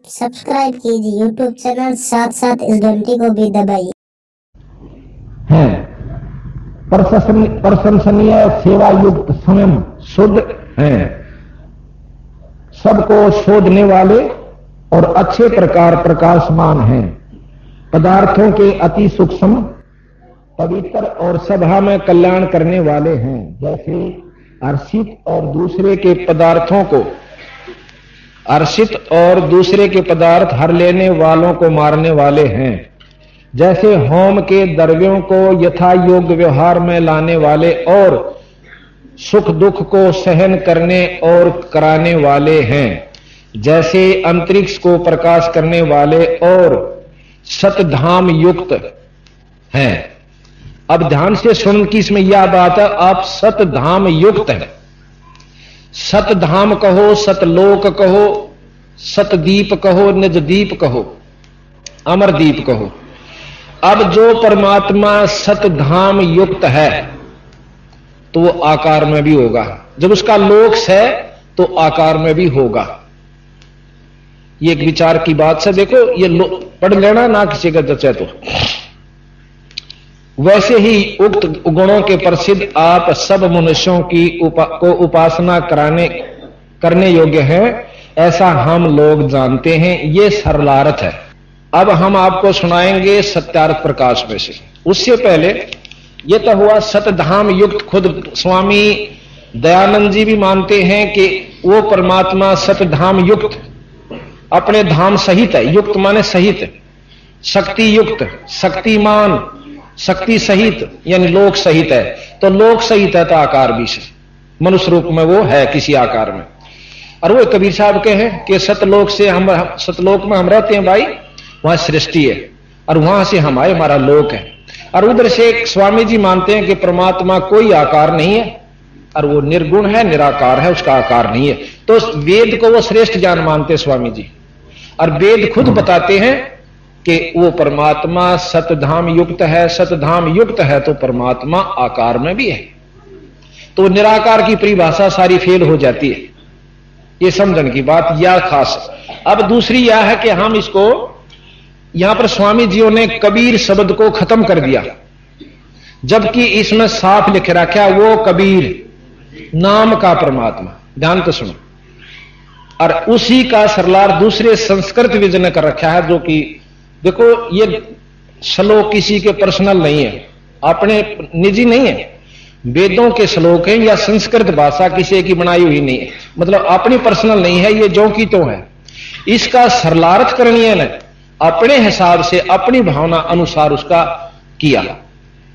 Subscribe कीजिए YouTube channel, साथ साथ इस घंटी को भी दबाइए। हैं प्रशंसनीय, सेवा युक्त, स्वयं शुद्ध हैं, सबको शोधने वाले और अच्छे प्रकार प्रकाशमान हैं, पदार्थों के अति सूक्ष्म, पवित्र और सभा में कल्याण करने वाले हैं। जैसे अर्षित और दूसरे के पदार्थों को, अर्षित और दूसरे के पदार्थ हर लेने वालों को मारने वाले हैं। जैसे होम के द्रव्यों को यथा योग्य व्यवहार में लाने वाले और सुख दुख को सहन करने और कराने वाले हैं। जैसे अंतरिक्ष को प्रकाश करने वाले और सतधाम युक्त हैं। अब ध्यान से सुन कि इसमें यह बात है, आप सतधाम युक्त हैं। सतधाम कहो, सतलोक कहो, सतदीप कहो, निजदीप कहो, अमरदीप कहो। अब जो परमात्मा सतधाम युक्त है तो वो आकार में भी होगा। जब उसका लोक है तो आकार में भी होगा। ये एक विचार की बात से देखो, ये पढ़ लेना ना किसी का जचे तो। वैसे ही उक्त गुणों के प्रसिद्ध आप सब मनुष्यों की को उपासना करने योग्य हैं, ऐसा हम लोग जानते हैं। ये सरलार्थ है। अब हम आपको सुनाएंगे सत्यार्थ प्रकाश में से। उससे पहले ये तो हुआ सतधाम युक्त। खुद स्वामी दयानंद जी भी मानते हैं कि वो परमात्मा सतधाम युक्त, अपने धाम सहित है। युक्त माने सहित, शक्ति युक्त, शक्तिमान, शक्ति सहित यानी लोक सहित है। तो लोक सहित है तो आकार भी से मनुष्य रूप में वो है किसी आकार में। और वो कबीर साहब के हैं कि सतलोक से हम सतलोक में हम रहते हैं भाई, वहां सृष्टि है और वहां से हम आए, हमारा लोक है। और उधर से स्वामी जी मानते हैं कि परमात्मा कोई आकार नहीं है और वो निर्गुण है, निराकार है, उसका आकार नहीं है। तो वेद को वो श्रेष्ठ ज्ञान मानते स्वामी जी। और वेद खुद बताते हैं कि वो परमात्मा सतधाम युक्त है। सतधाम युक्त है तो परमात्मा आकार में भी है। तो निराकार की परिभाषा सारी फेल हो जाती है। ये समझने की बात या खास। अब दूसरी यह है कि हम इसको यहां पर स्वामी जियों ने कबीर शब्द को खत्म कर दिया, जबकि इसमें साफ लिख रखा वो कबीर नाम का परमात्मा। ध्यान तो सुनो। और उसी का सरलार दूसरे संस्कृत विजय ने कर रखा है, जो कि देखो ये श्लोक किसी के पर्सनल नहीं है, अपने निजी नहीं है। वेदों के श्लोक हैं या संस्कृत भाषा किसी की बनाई हुई नहीं है, मतलब अपनी पर्सनल नहीं है, ये जो की तो है। इसका सरलार्थ करणीय ने अपने हिसाब से अपनी भावना अनुसार उसका किया।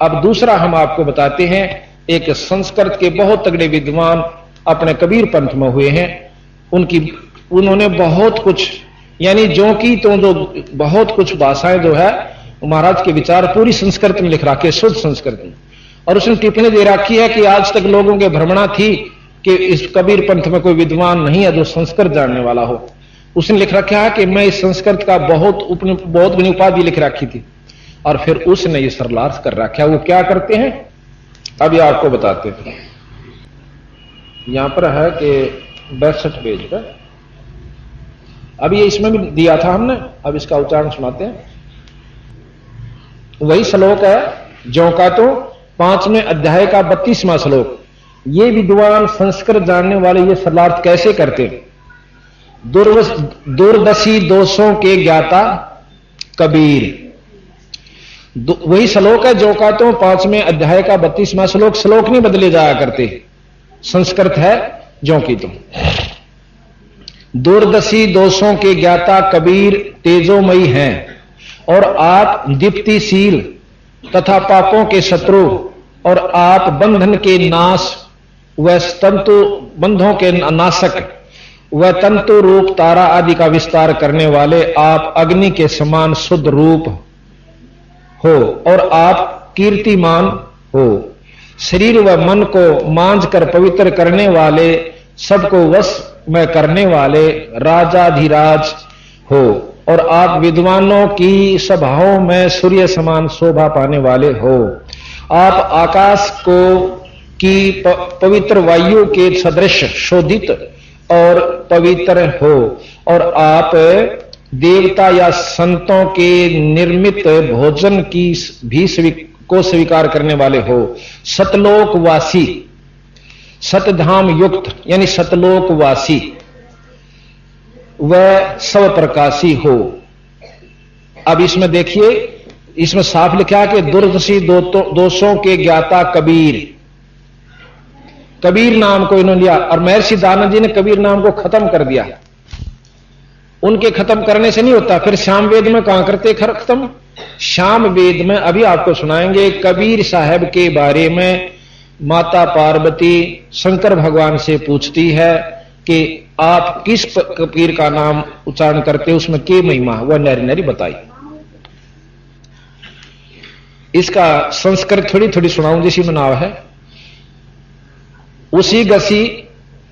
अब दूसरा हम आपको बताते हैं, एक संस्कृत के बहुत तगड़े विद्वान अपने कबीर पंथ में हुए हैं। उन्होंने बहुत कुछ यानी जो की तो जो बहुत कुछ भाषाएं जो है महाराज के विचार पूरी संस्कृत में लिख रखे, शुद्ध संस्कृत में। और उसने टिप्पणी दे रखी है कि आज तक लोगों के भ्रमणा थी कि इस कबीर पंथ में कोई विद्वान नहीं है जो संस्कृत जानने वाला हो। उसने लिख रखा है कि मैं इस संस्कृत का बहुत बड़ी उपाधि लिख रखी थी। और फिर उसने ये सरलार्थ कर रखा है। वो क्या करते हैं अब ये आपको बताते हैं। यहां पर है कि 62 पेज पर, अब ये इसमें भी दिया था हमने, अब इसका उच्चारण सुनाते हैं। वही श्लोक है जो का तो 5वें अध्याय का 32वां श्लोक। ये विद्वान संस्कृत जानने वाले ये सरलार्थ कैसे करते हैं। दुर्दशी दोषों के ज्ञाता कबीर, वही श्लोक है जो का तो 5वें अध्याय का 32वां श्लोक। श्लोक नहीं बदले जाया करते, संस्कृत है जो की तुम। दूरदर्शी दोषों के ज्ञाता कबीर तेजोमयी हैं और आप दीप्तिशील तथा पापों के शत्रु, और आप बंधन के नाश व तंतु बंधों के नाशक व तंतु रूप तारा आदि का विस्तार करने वाले, आप अग्नि के समान शुद्ध रूप हो और आप कीर्तिमान हो। शरीर व मन को मांझ कर पवित्र करने वाले, सबको वश में करने वाले राजाधिराज हो। और आप विद्वानों की सभाओं में सूर्य समान शोभा पाने वाले हो। आप आकाश को की पवित्र वायु के सदृश शोधित और पवित्र हो। और आप देवता या संतों के निर्मित भोजन की भी को स्वीकार करने वाले हो, सतलोकवासी, सतधाम युक्त यानी सतलोकवासी, वह सब प्रकाशी हो। अब इसमें देखिए, इसमें साफ लिखा है कि दुर्दशी दोषों के ज्ञाता कबीर, कबीर नाम को इन्होंने लिया और महर्षि दानव जी ने कबीर नाम को खत्म कर दिया। उनके खत्म करने से नहीं होता, फिर श्याम वेद में कहां करते खत्म? श्याम वेद में अभी आपको सुनाएंगे। कबीर साहब के बारे में माता पार्वती शंकर भगवान से पूछती है कि आप किस कबीर का नाम उच्चारण करते, उसमें के महिमा, वह नरी नरी बताई। इसका संस्कृत थोड़ी थोड़ी सुनाऊं, जिसी में नाम है उसी गसी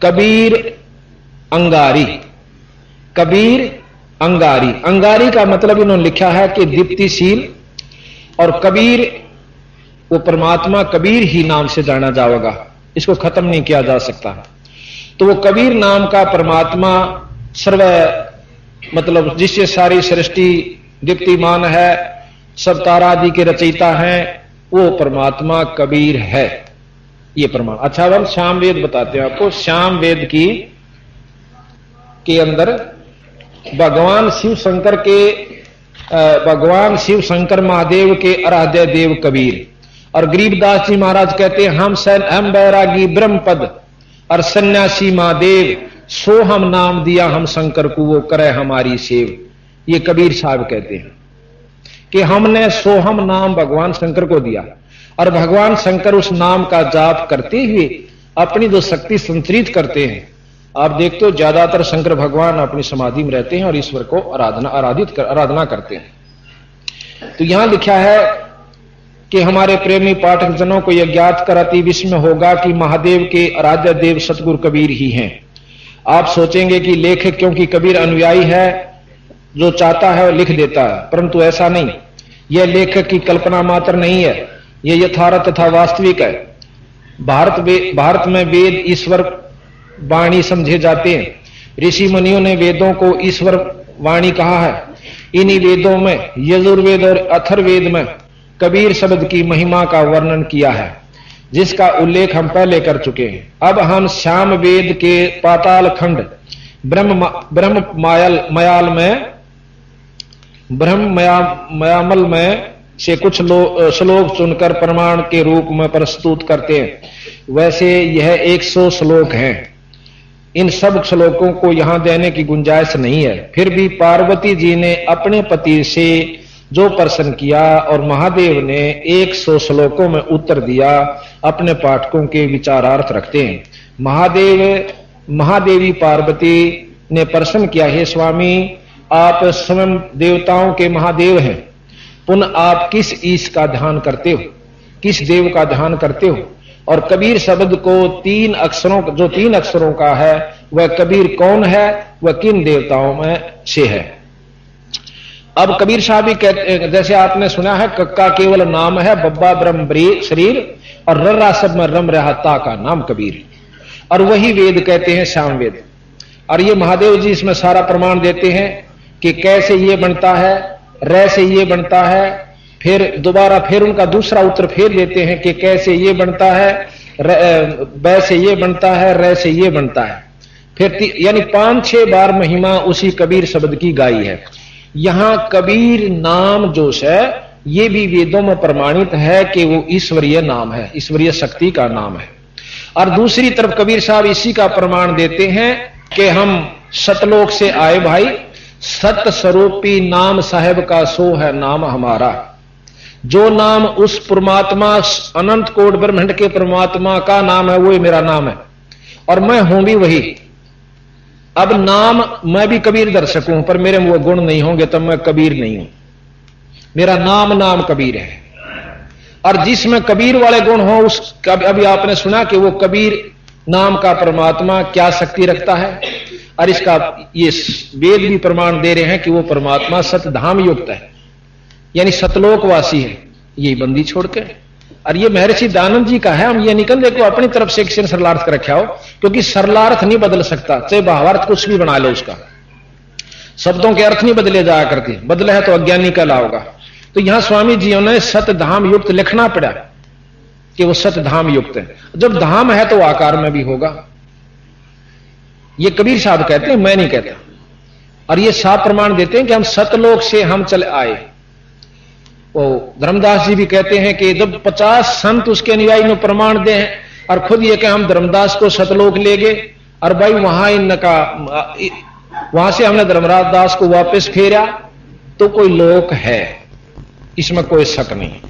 कबीर अंगारी, कबीर अंगारी। अंगारी का मतलब इन्होंने लिखा है कि दीप्तिशील, और कबीर वो परमात्मा कबीर ही नाम से जाना जाएगा, इसको खत्म नहीं किया जा सकता। तो वो कबीर नाम का परमात्मा सर्व मतलब जिससे सारी सृष्टि दीप्तिमान है, सब तारादि के रचयिता हैं, वो परमात्मा कबीर है, ये प्रमाण। अच्छा, हम श्याम वेद बताते हैं आपको। श्याम वेद के अंदर भगवान शिव शंकर महादेव के आराध्य देव कबीर, और गरीबदास जी महाराज कहते हैं हम बैरागी ब्रह्म पद और सन्यासी महादेव, सो हम नाम दिया हम शंकर को, वो करे हमारी सेव। ये कबीर साहब कहते हैं कि हमने सोहम नाम भगवान शंकर को दिया, और भगवान शंकर उस नाम का जाप करते हुए अपनी जो शक्ति संतरित करते हैं। आप देखते हो ज्यादातर शंकर भगवान अपनी समाधि में रहते हैं और ईश्वर को आराधना करते हैं। तो यहां लिखा है कि हमारे प्रेमी पाठक जनों को यह ज्ञात कर अति विस्मय होगा कि महादेव के आराध्य देव सतगुरु कबीर ही हैं। आप सोचेंगे कि लेखक क्योंकि कबीर अनुयायी है, जो चाहता है वो लिख देता है, परंतु ऐसा नहीं। यह लेखक की कल्पना मात्र नहीं है, यह यथार्थ तथा वास्तविक है। भारत में वेद ईश्वर वाणी समझे जाते हैं। ऋषि मुनियों ने वेदों को ईश्वर वाणी कहा है। इन्हीं वेदों में यजुर्वेद और अथर्ववेद में कबीर शब्द की महिमा का वर्णन किया है, जिसका उल्लेख हम पहले कर चुके हैं। अब हम श्याम वेद के पाताल खंड ब्रह्मयामल में से कुछ श्लोक चुनकर प्रमाण के रूप में प्रस्तुत करते हैं। वैसे यह 100 श्लोक हैं। इन सब श्लोकों को यहां देने की गुंजाइश नहीं है। फिर भी पार्वती जी ने अपने पति से जो प्रश्न किया और महादेव ने 100 श्लोकों में उत्तर दिया, अपने पाठकों के विचारार्थ रखते हैं। महादेवी पार्वती ने प्रश्न किया, हे स्वामी, आप स्वयं देवताओं के महादेव हैं, पुनः आप किस ईश का ध्यान करते हो, किस देव का ध्यान करते हो? और कबीर शब्द को 3 अक्षरों का है, वह कबीर कौन है, वह किन देवताओं में से है? अब कबीर साहब भी कहते, जैसे आपने सुना है, कक्का केवल नाम है, बब्बा ब्रह्म शरीर, और रर्रा सब में रम रहता का नाम कबीर। और वही वेद कहते हैं श्याम वेद। और ये महादेव जी इसमें सारा प्रमाण देते हैं कि कैसे ये बनता है, रे से ये बनता है, फिर दोबारा फिर उनका दूसरा उत्तर फिर देते हैं कि कैसे ये बनता है, बै से ये बनता है, रे से ये बनता है। फिर यानी 5-6 बार महिमा उसी कबीर शब्द की गाई है। यहां कबीर नाम जो है, ये भी वेदों में प्रमाणित है कि वो ईश्वरीय नाम है, ईश्वरीय शक्ति का नाम है। और दूसरी तरफ कबीर साहब इसी का प्रमाण देते हैं कि हम सतलोक से आए भाई, सत स्वरूपी नाम साहेब का सो है नाम हमारा। जो नाम उस परमात्मा अनंत कोट ब्रह्मांड के परमात्मा का नाम है, वो मेरा नाम है, और मैं हूं भी वही। अब नाम मैं भी कबीर दर्शक हूं, पर मेरे में वो गुण नहीं होंगे तब मैं कबीर नहीं हूं। मेरा नाम कबीर है, और जिसमें कबीर वाले गुण हो उस, अभी आपने सुना कि वो कबीर नाम का परमात्मा क्या शक्ति रखता है, और इसका ये वेद भी प्रमाण दे रहे हैं कि वो परमात्मा सतधाम युक्त है, यानी सतलोकवासी है, ये बंदी छोड़ के। और ये महर्षि दानव जी का है। हम ये निकल देखो अपनी तरफ से एक सरलार्थ कर रखा हो, क्योंकि सरलार्थ नहीं बदल सकता, चाहे भावार्थ कुछ भी बना लो उसका। शब्दों के अर्थ नहीं बदले जाया करते, बदले है तो अज्ञानी कहलाओगा। तो यहां स्वामी जी ने सतधाम युक्त लिखना पड़ा कि वो सतधाम युक्त है। जब धाम है तो आकार में भी होगा। ये कबीर साहब कहते हैं, मैं नहीं कहता। और ये साफ प्रमाण देते हैं कि हम सतलोक से हम चले आए। वो धर्मदास जी भी कहते हैं कि जब 50 संत उसके अनुयायी में प्रमाण दे और खुद ये कि हम धर्मदास को सतलोक ले गए और भाई वहां से हमने धर्मदास को वापस फेरा, तो कोई लोक है, इसमें कोई शक नहीं।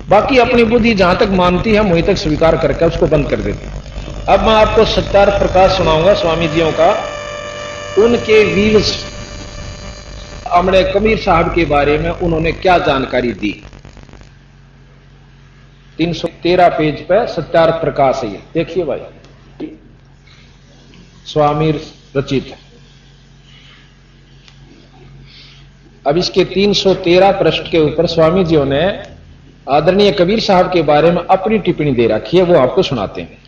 बाकी अपनी बुद्धि जहां तक मानती है वहीं तक स्वीकार करके उसको बंद कर देती है। अब मैं आपको सत्यार प्रकाश सुनाऊंगा स्वामी जियों का। उनके व्यूज हमने कबीर साहब के बारे में उन्होंने क्या जानकारी दी। 313 पेज पे सत्यार प्रकाश है, देखिए भाई, स्वामी रचित। अब इसके 313 पृष्ठ के ऊपर स्वामी जी ने आदरणीय कबीर साहब के बारे में अपनी टिप्पणी दे रखी है, वो आपको सुनाते हैं।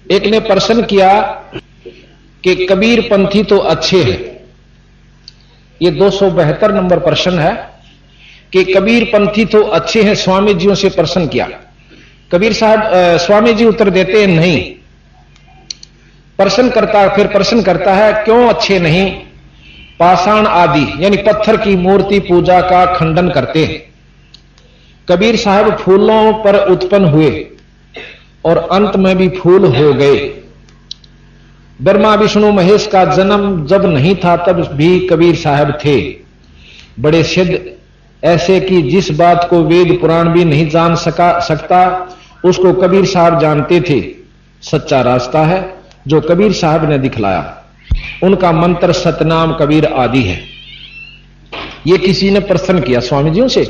एक ने प्रश्न किया कि कबीर पंथी तो अच्छे हैं, ये 272 नंबर प्रश्न है कि कबीर पंथी तो अच्छे हैं, स्वामी जियों से प्रश्न किया। कबीर साहब स्वामी जी उत्तर देते हैं नहीं। फिर प्रश्न करता है क्यों अच्छे नहीं? पाषाण आदि यानी पत्थर की मूर्ति पूजा का खंडन करते हैं। कबीर साहब फूलों पर उत्पन्न हुए और अंत में भी फूल हो गए। ब्रह्मा विष्णु महेश का जन्म जब नहीं था तब भी कबीर साहब थे। बड़े सिद्ध, ऐसे कि जिस बात को वेद पुराण भी नहीं जान सकता उसको कबीर साहब जानते थे। सच्चा रास्ता है जो कबीर साहब ने दिखलाया। उनका मंत्र सतनाम कबीर आदि है। ये किसी ने प्रश्न किया स्वामी जी से।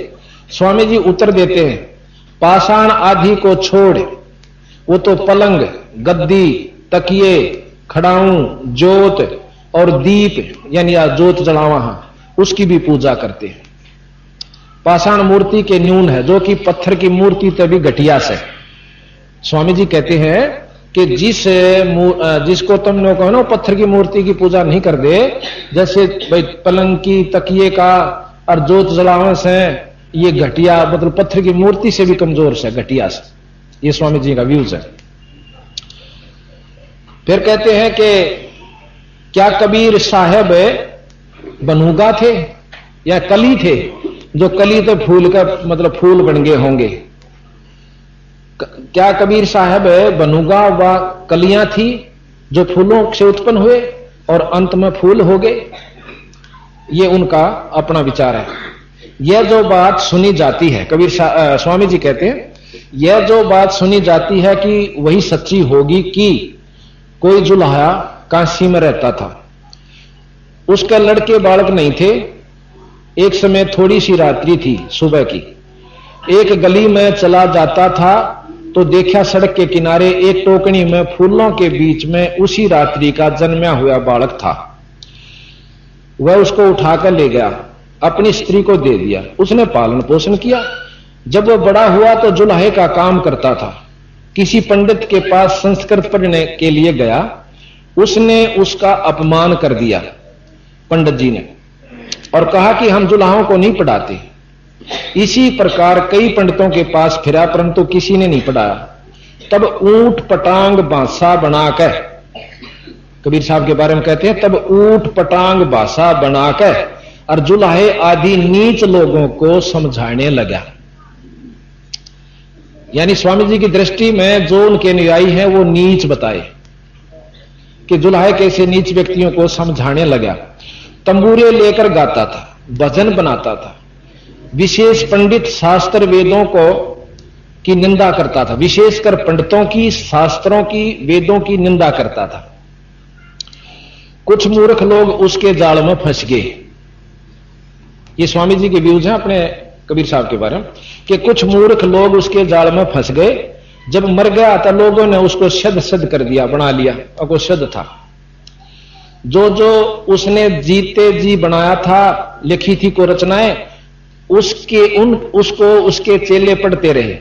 स्वामी जी उत्तर देते हैं पाषाण आदि को छोड़, वो तो पलंग, गद्दी, तकिए, खड़ाऊं, जोत और दीप यानी जोत जलावा उसकी भी पूजा करते हैं। पाषाण मूर्ति के न्यून है जो कि पत्थर की मूर्ति तभी घटिया से। स्वामी जी कहते हैं कि जिसको तुमने कहो ना पत्थर की मूर्ति की पूजा नहीं कर दे, जैसे भाई पलंग की, तकिए का और जोत जलावा से, ये घटिया मतलब पत्थर की मूर्ति से भी कमजोर से, घटिया से। ये स्वामी जी का व्यूज है। फिर कहते हैं कि क्या कबीर साहब बनूगा थे या कली थे? जो कली तो फूल का मतलब फूल बन गए होंगे। क्या कबीर साहब बनूगा व कलियां थी जो फूलों से उत्पन्न हुए और अंत में फूल हो गए? ये उनका अपना विचार है। यह जो बात सुनी जाती है, कबीर स्वामी जी कहते हैं यह जो बात सुनी जाती है कि वही सच्ची होगी कि कोई जुल्हा काशी में रहता था, उसके लड़के बालक नहीं थे। एक समय थोड़ी सी रात्रि थी सुबह की, एक गली में चला जाता था तो देखा सड़क के किनारे एक टोकनी में फूलों के बीच में उसी रात्रि का जन्मा हुआ बालक था। वह उसको उठाकर ले गया, अपनी स्त्री को दे दिया। उसने पालन पोषण किया। जब वह बड़ा हुआ तो जुल्हे का काम करता था। किसी पंडित के पास संस्कृत पढ़ने के लिए गया, उसने उसका अपमान कर दिया पंडित जी ने, और कहा कि हम जुल्हाओं को नहीं पढ़ाते। इसी प्रकार कई पंडितों के पास फिरा परंतु किसी ने नहीं पढ़ाया। तब ऊंट पटांग बासा बनाकर, कबीर साहब के बारे में कहते हैं, तब ऊंट पटांग बासा बनाकर और जुल्हे आदि नीच लोगों को समझाने लगा। यानी स्वामी जी की दृष्टि में जो उनके अनुयायी हैं वो नीच बताए कि जुल्हा कैसे नीच व्यक्तियों को समझाने लगा। तंबूरे लेकर गाता था, भजन बनाता था। विशेष पंडित शास्त्र वेदों को की निंदा करता था, विशेषकर पंडितों की, शास्त्रों की, वेदों की निंदा करता था। कुछ मूर्ख लोग उसके जाल में फंस गए। ये स्वामी जी के व्यूज हैं अपने कबीर साहब के बारे में कि कुछ मूर्ख लोग उसके जाल में फंस गए। जब मर गया तो लोगों ने उसको शद कर दिया, बना लिया, और वो शद था। जो उसने जीते जी बनाया था, लिखी थी को रचनाएं, उसको उसके चेले पढ़ते रहे।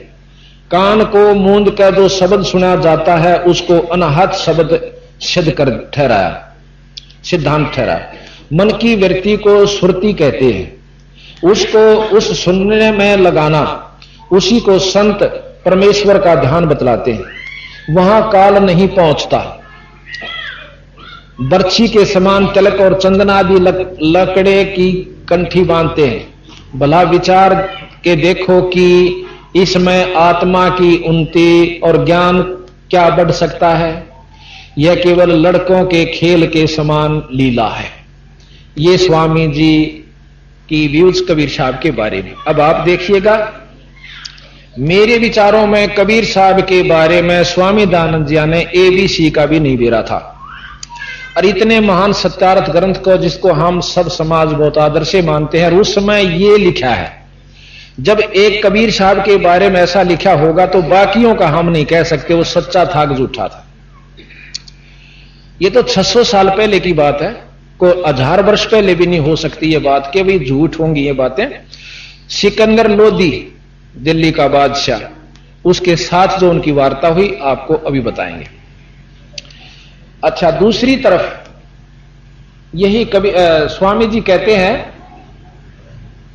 कान को मूंद कर जो शब्द सुना जाता है उसको अनाहत शब्द सिद्ध कर ठहराया, सिद्धांत ठहराया। मन की वृत्ति को सुरती कहते हैं। उसको उस सुनने में लगाना, उसी को संत परमेश्वर का ध्यान बतलाते हैं। वहां काल नहीं पहुंचता। बर्छी के समान तिलक और चंदन आदि लकड़े की कंठी बांधते हैं। भला विचार के देखो कि इसमें आत्मा की उन्नति और ज्ञान क्या बढ़ सकता है। यह केवल लड़कों के खेल के समान लीला है। ये स्वामी जी की व्यूज कबीर साहब के बारे में। अब आप देखिएगा, मेरे विचारों में कबीर साहब के बारे में स्वामी दयानंद जी ने ABC का भी नहीं बेरा था। और इतने महान सत्यार्थ ग्रंथ को, जिसको हम सब समाज बहुत आदर से मानते हैं, उस समय ये लिखा है। जब एक कबीर साहब के बारे में ऐसा लिखा होगा तो बाकियों का हम नहीं कह सकते वो सच्चा था कि झूठा था। ये तो 600 साल पहले की बात है, कोई 1000 वर्ष पहले भी नहीं हो सकती ये बात कि भाई झूठ होंगी ये बातें। सिकंदर लोदी, दिल्ली का बादशाह, उसके साथ जो उनकी वार्ता हुई आपको अभी बताएंगे। अच्छा, दूसरी तरफ यही स्वामी जी कहते हैं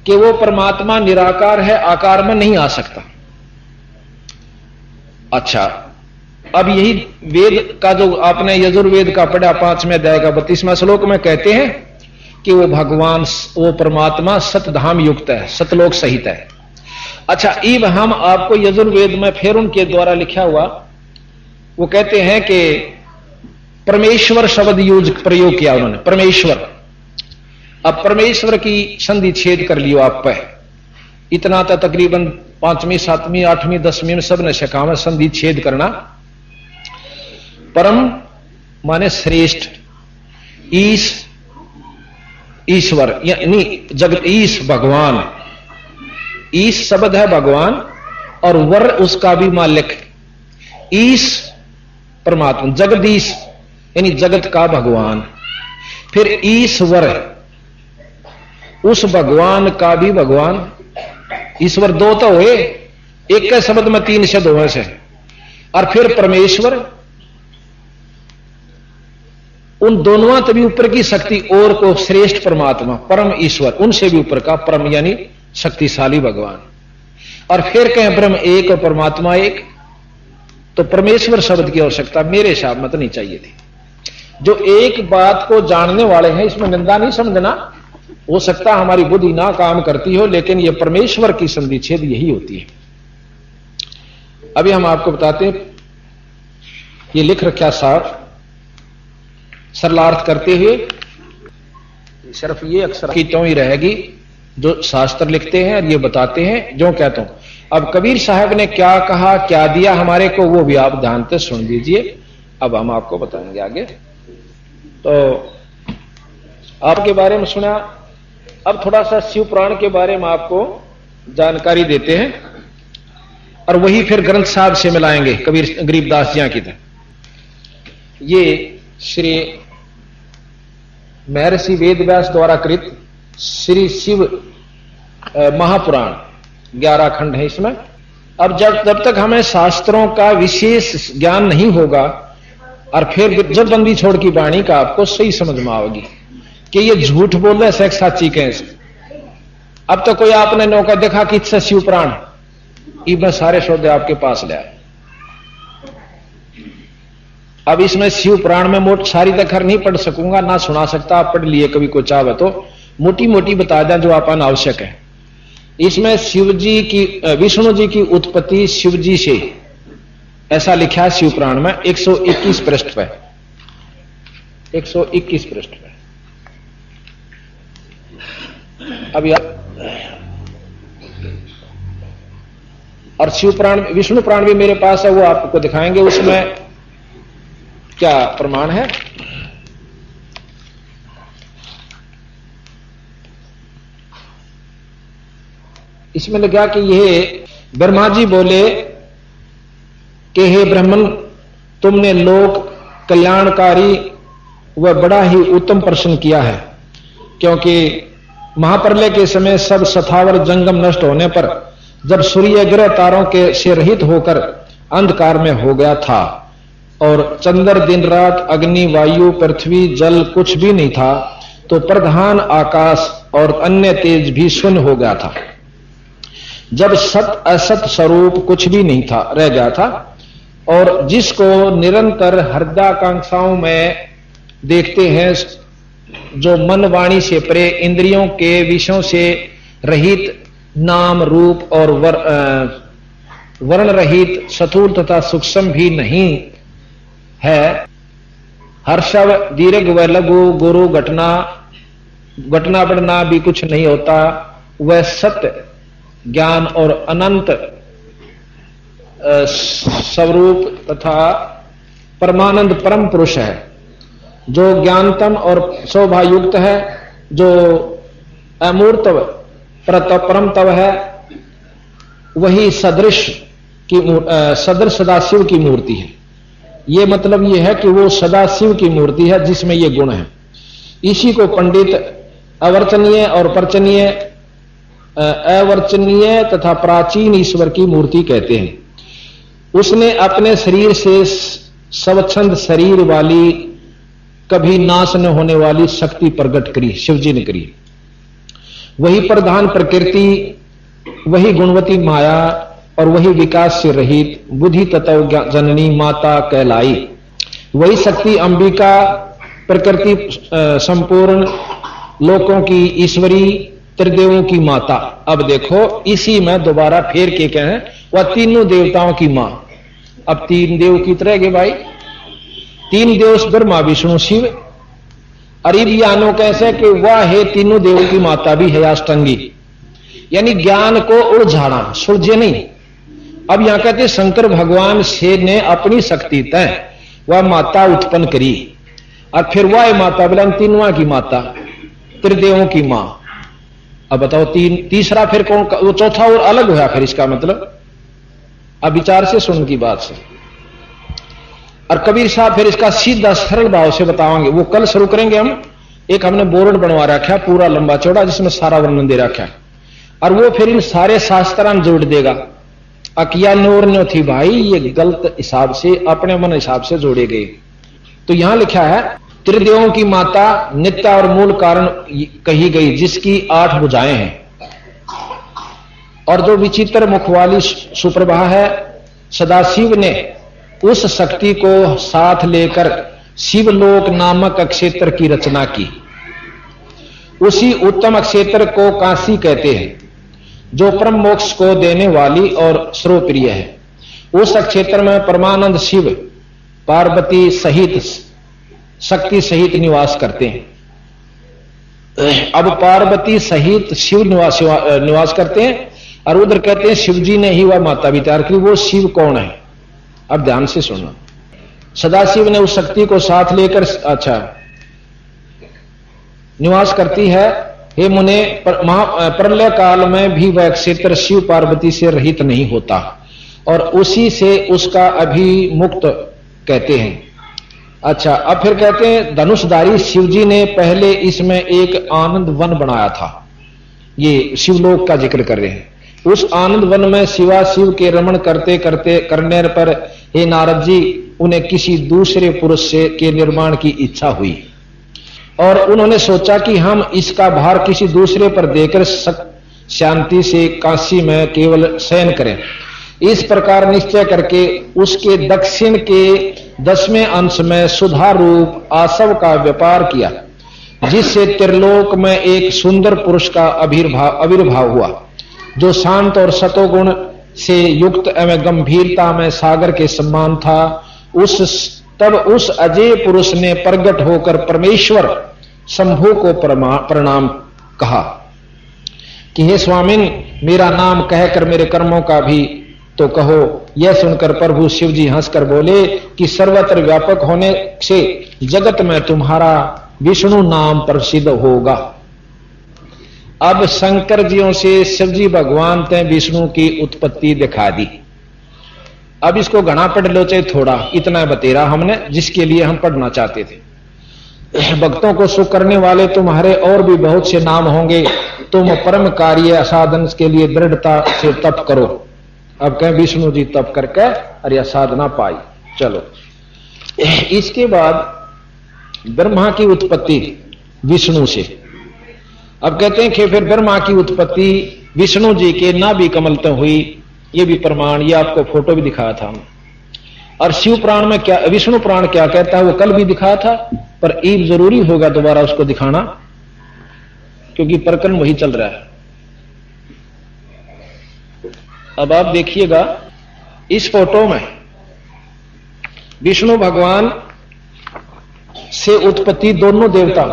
कि वो परमात्मा निराकार है, आकार में नहीं आ सकता। अच्छा, अब यही वेद का जो आपने यजुर्वेद का पढ़ा 5वें अध्याय का 32वां श्लोक में कहते हैं कि वो भगवान, वो परमात्मा सतधाम युक्त है, सतलोक सहित है। अच्छा, इब हम आपको यजुर्वेद में फिर उनके द्वारा लिखा हुआ वो कहते हैं कि परमेश्वर शब्द प्रयोग किया उन्होंने, परमेश्वर। अब परमेश्वर की संधि छेद कर लियो आप पे। इतना तो तकरीबन 5वीं 7वीं 8वीं 10वीं में सब ने सिखा में संधि छेद करना। परम माने श्रेष्ठ, ईश्वर यानी जगत, ईश भगवान, ईश शब्द है भगवान और वर उसका भी मालिक। ईश परमात्मा, जगदीश यानी जगत का भगवान। फिर ईश्वर, उस भगवान का भी भगवान। ईश्वर दो तो हुए, एक के शब्द में 3 शब्द हुए से। और फिर परमेश्वर, उन दोनों तभी ऊपर की शक्ति और को श्रेष्ठ परमात्मा, परम ईश्वर, उनसे भी ऊपर का परम यानी शक्तिशाली भगवान। और फिर कहें ब्रह्म एक और परमात्मा एक, तो परमेश्वर शब्द की आवश्यकता मेरे हिसाब में तो नहीं चाहिए थी। जो एक बात को जानने वाले हैं, इसमें निंदा नहीं समझना, हो सकता हमारी बुद्धि ना काम करती हो, लेकिन यह परमेश्वर की संधि छेद यही होती है। अभी हम आपको बताते हैं, ये लिख रखा साफ सरलार्थ करते हुए, सिर्फ ये अक्षर की तो ही रहेगी जो शास्त्र लिखते हैं और ये बताते हैं जो कहता हूं। अब कबीर साहब ने क्या कहा, क्या दिया हमारे को, वो भी आप ध्यान से सुन लीजिए। अब हम आपको बताएंगे आगे। तो आपके बारे में सुना, अब थोड़ा सा शिव पुराण के बारे में आपको जानकारी देते हैं और वही फिर ग्रंथ साहब से मिलाएंगे कबीर गरीबदास जी की तरह। ये श्री महर्षि वेदव्यास द्वारा कृत श्री शिव महापुराण 11 खंड है इसमें। अब जब तक हमें शास्त्रों का विशेष ज्ञान नहीं होगा और फिर जब बंदी छोड़ की वाणी का आपको सही समझ में आओगी कि ये झूठ बोल रहे सेक्स साची कैसे। अब तो कोई आपने नौका देखा कि इससे शिव पुराण, मैं सारे शब्द आपके पास ले आए। अब इसमें शिव पुराण में मोट सारी तक नहीं पढ़ सकूंगा, ना सुना सकता, आप पढ़ लिए कभी को चाहे तो मोटी मोटी बता दें जो आपन आवश्यक है। इसमें शिव जी की, विष्णु जी की उत्पत्ति शिव जी से, ऐसा लिखा है शिव पुराण में 121 पृष्ठ पे, 121 पृष्ठ पे। अब और शिव पुराण, विष्णु पुराण भी मेरे पास है, वो आपको दिखाएंगे उसमें क्या प्रमाण है। इसमें लगा कि यह ब्रह्मा जी बोले कि हे ब्राह्मण, तुमने लोक कल्याणकारी व बड़ा ही उत्तम प्रश्न किया है, क्योंकि महाप्रलय के समय सब सथावर जंगम नष्ट होने पर जब सूर्य ग्रह तारों के से रहित होकर अंधकार में हो गया था और चंद्र दिन रात, अग्नि, वायु, पृथ्वी, जल कुछ भी नहीं था, तो प्रधान आकाश और अन्य तेज भी शून्य हो गया था। जब सत असत स्वरूप कुछ भी नहीं था, रह गया था, और जिसको निरंतर हृदयाकांक्षाओं में देखते हैं, जो मन वाणी से परे, इंद्रियों के विषयों से रहित, नाम रूप और वर्ण रहित, स्थूल तथा सूक्ष्म भी नहीं है, हर्षव दीर्घ व लघु गुरु घटना बढ़ना भी कुछ नहीं होता, वह सत्य ज्ञान और अनंत स्वरूप तथा परमानंद परम पुरुष है, जो ज्ञानतम और शोभायुक्त है, जो अमूर्त परम तव है, वही सदृश सदाशिव की मूर्ति है। ये मतलब ये है कि वो सदाशिव की मूर्ति है जिसमें ये गुण है। इसी को पंडित अवर्चनीय और पर्चनीय, अवर्चनीय तथा प्राचीन ईश्वर की मूर्ति कहते हैं। उसने अपने शरीर से स्वच्छंद शरीर वाली, कभी नाश न होने वाली शक्ति प्रकट करी, शिवजी ने करी। वही प्रधान प्रकृति, वही गुणवती माया और वही विकास से रहित बुद्धि तत्व जननी माता कहलाई। वही शक्ति अंबिका, प्रकृति संपूर्ण लोकों की ईश्वरी, त्रिदेवों की माता। अब देखो इसी में दोबारा फेर के कहें, वह तीनों देवताओं की मां। अब तीन देव की तरह के भाई, तीन देव ब्रह्मा विष्णु शिव। अरिबियानो कैसे कि वह है तीनों देवों की माता भी है, अष्टांगी, यानी ज्ञान को उलझाना, सुलझे नहीं। अब यहां कहते शंकर भगवान से ने अपनी शक्ति तय वह माता उत्पन्न करी, और फिर वह माता बोला तीनों की माता, त्रिदेवों की मां। अब बताओ तीसरा फिर कौन, वो चौथा और अलग हुआ फिर इसका मतलब। अब विचार से सुन की बात से। और कबीर साहब फिर इसका सीधा सरल भाव से बताओगे, वो कल शुरू करेंगे हम। एक हमने बोर्ड बनवा रखा है पूरा लंबा चौड़ा, जिसमें सारा वर्णन दे रखा है, और वो फिर इन सारे शास्त्रां जोड़ देगा। अकिया नोर न्यो थी भाई, ये गलत हिसाब से, अपने मन हिसाब से जोड़े गए। तो यहां लिखा है त्रिदेवों की माता नित्य और मूल कारण कही गई, जिसकी 8 भुजाएं हैं, और जो विचित्र मुख वाली सुप्रभा है। सदाशिव ने उस शक्ति को साथ लेकर शिवलोक नामक क्षेत्र की रचना की। उसी उत्तम क्षेत्र को काशी कहते हैं, जो परम मोक्ष को देने वाली और सर्वप्रिय है। उस क्षेत्र में परमानंद शिव पार्वती सहित, शक्ति सहित निवास करते हैं। अब पार्वती सहित शिव निवास करते हैं, और उधर कहते हैं शिव जी ने ही वह माता भी तैयार की। वो शिव कौन है, अब ध्यान से सुनना। सदाशिव ने उस शक्ति को साथ लेकर निवास करती है। हे मुने, प्रलय काल में भी वह क्षेत्र शिव पार्वती से रहित नहीं होता, और उसी से उसका अभिमुक्त कहते हैं। अच्छा, अब फिर कहते हैं धनुषधारी शिवजी ने पहले इसमें एक आनंद वन बनाया था। ये शिवलोक का जिक्र कर रहे हैं। उस आनंद वन में शिवा शिव के रमण करते करते करने पर हे नारद जी, उन्हें किसी दूसरे पुरुष से के निर्माण की इच्छा हुई, और उन्होंने सोचा कि हम इसका भार किसी दूसरे पर देकर शांति से काशी में केवल शयन करें। इस प्रकार निश्चय करके उसके दक्षिण के 10वें अंश में सुधा रूप आसव का व्यापार किया, जिससे त्रिलोक में एक सुंदर पुरुष का आविर्भाव हुआ, जो शांत और सतोगुण से युक्त एवं गंभीरता में सागर के समान था। तब उस अजय पुरुष ने प्रकट होकर परमेश्वर शंभु को प्रणाम कहा कि हे स्वामिन, मेरा नाम कहकर मेरे कर्मों का भी तो कहो। यह सुनकर प्रभु शिव जी हंसकर बोले कि सर्वत्र व्यापक होने से जगत में तुम्हारा विष्णु नाम प्रसिद्ध होगा। अब शंकर जियों से शिव जी भगवान ने विष्णु की उत्पत्ति दिखा दी। अब इसको घना पढ़ लो चाहे थोड़ा, इतना बतेरा हमने जिसके लिए हम पढ़ना चाहते थे। भक्तों को सुख करने वाले तुम्हारे और भी बहुत से नाम होंगे, तुम परम कार्य साधन के लिए दृढ़ता से तप करो। अब कहें विष्णु जी तप करके अरे साधना पाई। चलो, इसके बाद ब्रह्मा की उत्पत्ति विष्णु से। अब कहते हैं कि फिर ब्रह्मा की उत्पत्ति विष्णु जी के नाभि कमल तक हुई, ये भी प्रमाण, ये आपको फोटो भी दिखाया था। और शिव पुराण में क्या, विष्णु पुराण क्या कहता है वो कल भी दिखाया था, पर ईब जरूरी होगा दोबारा उसको दिखाना, क्योंकि प्रकरण वही चल रहा है। अब आप देखिएगा इस फोटो में विष्णु भगवान से उत्पत्ति दोनों देवता,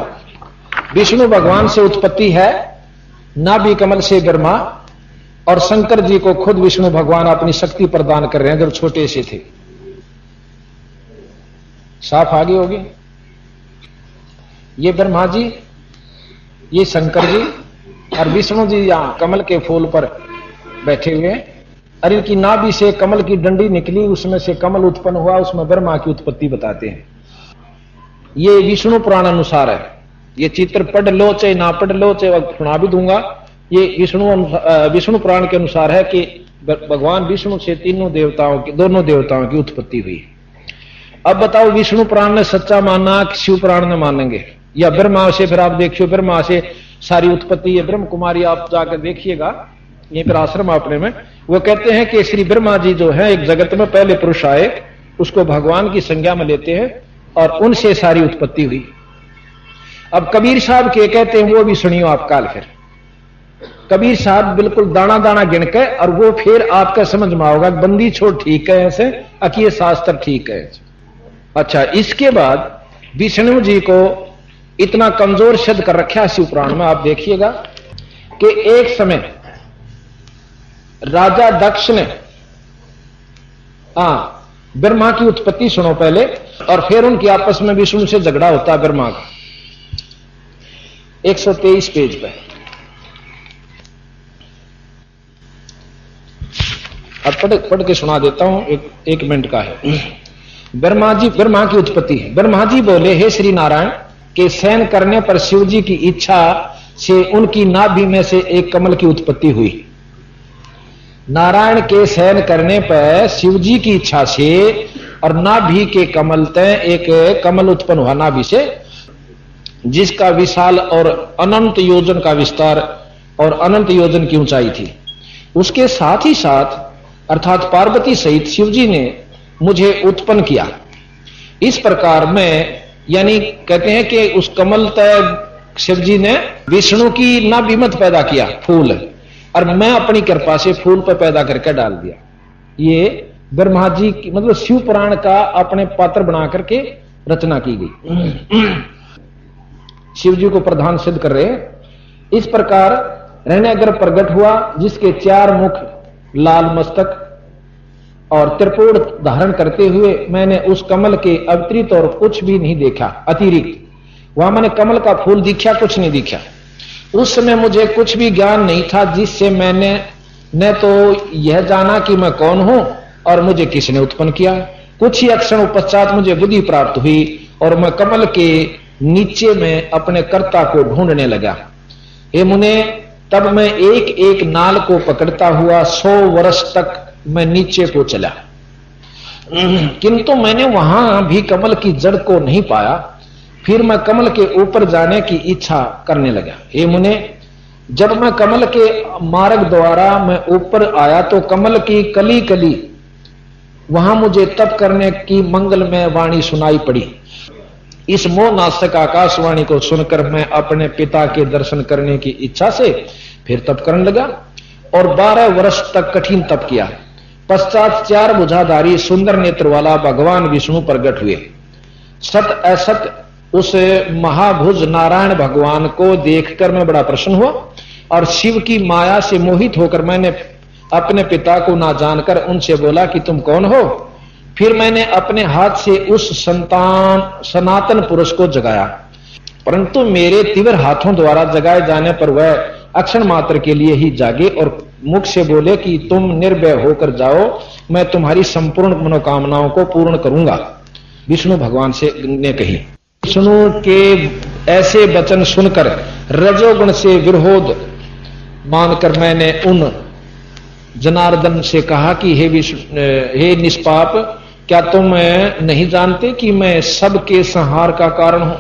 विष्णु भगवान से उत्पत्ति है नाभि कमल से ब्रह्मा, और शंकर जी को खुद विष्णु भगवान अपनी शक्ति प्रदान कर रहे हैं जब छोटे से थे। साफ आगे होगी, ये ब्रह्मा जी, ये शंकर जी, और विष्णु जी यहां कमल के फूल पर बैठे हुए हैं। और इनकी नाभि से कमल की डंडी निकली, उसमें से कमल उत्पन्न हुआ, उसमें ब्रह्मा की उत्पत्ति बताते हैं। ये विष्णु पुराण अनुसार है। ये चित्र पढ़ लो चाहे ना पढ़ लो, चाहे सुना भी दूंगा, ये विष्णु पुराण के अनुसार है कि भगवान विष्णु से तीनों देवताओं की, दोनों देवताओं की उत्पत्ति हुई। अब बताओ विष्णु पुराण ने सच्चा मानना कि शिव पुराण ने मानेंगे, या ब्रह्मा से? फिर आप देखियो ब्रह्मा से सारी उत्पत्ति, ये ब्रह्म कुमारी आप जाकर देखिएगा, ये फिर आश्रम अपने में वो कहते हैं कि श्री ब्रह्मा जी जो है एक जगत में पहले पुरुष आए, उसको भगवान की संज्ञा में लेते हैं और उनसे सारी उत्पत्ति हुई। अब कबीर साहब के कहते हैं, वो भी सुनियो आप काल। फिर कबीर साहब बिल्कुल दाना दाना गिन के, और वो फिर आपका समझ में आओगा बंदी छोड़ ठीक है ऐसे, अकीय शास्त्र ठीक है। अच्छा, इसके बाद विष्णु जी को इतना कमजोर सिद्ध कर रखा शिव पुराण में। आप देखिएगा कि एक समय राजा दक्ष ने, ब्रह्मा की उत्पत्ति सुनो पहले, और फिर उनकी आपस में विष्णु से झगड़ा होता है ब्रह्मा का। 123 पेज पे अब पढ़ के सुना देता हूं, एक मिनट का है। ब्रह्मा की उत्पत्ति है। ब्रह्मा जी बोले, हे श्री नारायण, के शयन करने पर शिव जी की इच्छा से उनकी नाभि में से एक कमल की उत्पत्ति हुई। नारायण के शयन करने पर शिव जी की इच्छा से और नाभि के कमल तय एक कमल उत्पन्न हुआ नाभि से, जिसका विशाल और अनंत योजन का विस्तार और अनंत योजन की ऊंचाई थी। उसके साथ ही साथ अर्थात पार्वती सहित शिव जी ने मुझे उत्पन्न किया। इस प्रकार मैं, यानी कहते हैं कि उस कमल तय शिव जी ने विष्णु की नाभि में पैदा किया फूल, और मैं अपनी कृपा से फूल पर पैदा करके डाल दिया। ये ब्रह्मा जी की, मतलब शिव पुराण का अपने पात्र बना करके रचना की गई। शिव जी को प्रधान सिद्ध कर रहे हैं। इस प्रकार रहने अगर प्रकट हुआ, जिसके 4 मुख, लाल मस्तक और त्रिपुर धारण करते हुए, मैंने उस कमल के अतिरिक्त और कुछ भी नहीं देखा। अतिरिक्त वहां मैंने कमल का फूल दिखा, कुछ नहीं दिखा। उस समय मुझे कुछ भी ज्ञान नहीं था, जिससे मैंने न तो यह जाना कि मैं कौन हूं और मुझे किसने उत्पन्न किया। कुछ ही क्षण पश्चात मुझे बुद्धि प्राप्त हुई और मैं कमल के नीचे में अपने कर्ता को ढूंढने लगा। हे मुने, तब मैं एक एक नाल को पकड़ता हुआ 100 वर्ष तक मैं नीचे को चला, किंतु मैंने वहां भी कमल की जड़ को नहीं पाया। फिर मैं कमल के ऊपर जाने की इच्छा करने लगा। हे मुने, जब मैं कमल के मार्ग द्वारा मैं ऊपर आया तो कमल की कली कली वहां मुझे तप करने की मंगलमय वाणी सुनाई पड़ी। इस मोह नाशक आकाशवाणी को सुनकर मैं अपने पिता के दर्शन करने की इच्छा से फिर तप करने लगा और 12 वर्ष तक कठिन तप किया। पश्चात 4 भुजाधारी सुंदर नेत्र वाला भगवान विष्णु प्रकट हुए। सत असत उस महाभुज नारायण भगवान को देखकर मैं बड़ा प्रसन्न हुआ और शिव की माया से मोहित होकर मैंने अपने पिता को ना जानकर उनसे बोला कि तुम कौन हो। फिर मैंने अपने हाथ से उस सनातन पुरुष को जगाया, परंतु मेरे तीव्र हाथों द्वारा जगाए जाने पर वह अक्षण मात्र के लिए ही जागे और मुख से बोले कि तुम निर्भय होकर जाओ, मैं तुम्हारी संपूर्ण मनोकामनाओं को पूर्ण करूंगा। विष्णु भगवान से ने कही। विष्णु के ऐसे वचन सुनकर रजोगुण से विरोध मानकर मैंने उन जनार्दन से कहा कि हे निष्पाप, क्या तुम नहीं जानते कि मैं सबके संहार का कारण हूं?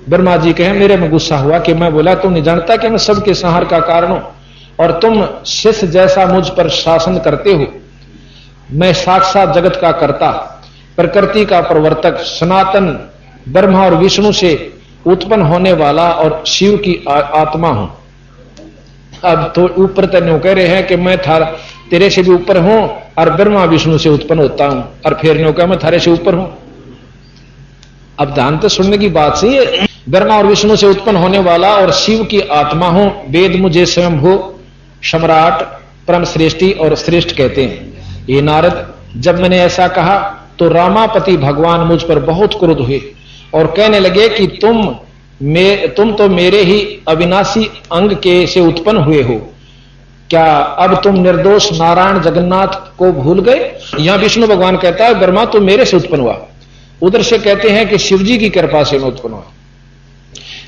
ब्रह्मा जी कहे मेरे में गुस्सा हुआ कि मैं बोला तुम नहीं जानता कि मैं सबके संहार का कारण हूं और तुम शिष्य जैसा मुझ पर शासन करते हो। मैं साक्षात जगत का कर्ता, प्रकृति का प्रवर्तक, सनातन ब्रह्मा और विष्णु से उत्पन्न होने वाला और शिव की आत्मा हूं। अब तो ऊपर तक कह रहे हैं कि मैं तेरे से भी ऊपर हूं और ब्रह्मा विष्णु से उत्पन्न होता हूं, और फिर न्यू कहा मैं थारे से ऊपर हूं। अब ध्यान तो सुनने की बात सही है। ब्रह्मा और विष्णु से उत्पन्न होने वाला और शिव की आत्मा हूं। वेद मुझे स्वयं हो सम्राट, परम श्रेष्ठी और श्रेष्ठ कहते हैं। ये नारद, जब मैंने ऐसा कहा तो रामापति भगवान मुझ पर बहुत क्रुद्ध हुए और कहने लगे कि तुम तो मेरे ही अविनाशी अंग के से उत्पन्न हुए हो। क्या अब तुम निर्दोष नारायण जगन्नाथ को भूल गए? यहां विष्णु भगवान कहता है ब्रह्मा तुम मेरे से उत्पन्न हुआ, उधर से कहते हैं कि शिवजी की कृपा से मैं उत्पन्न हुआ।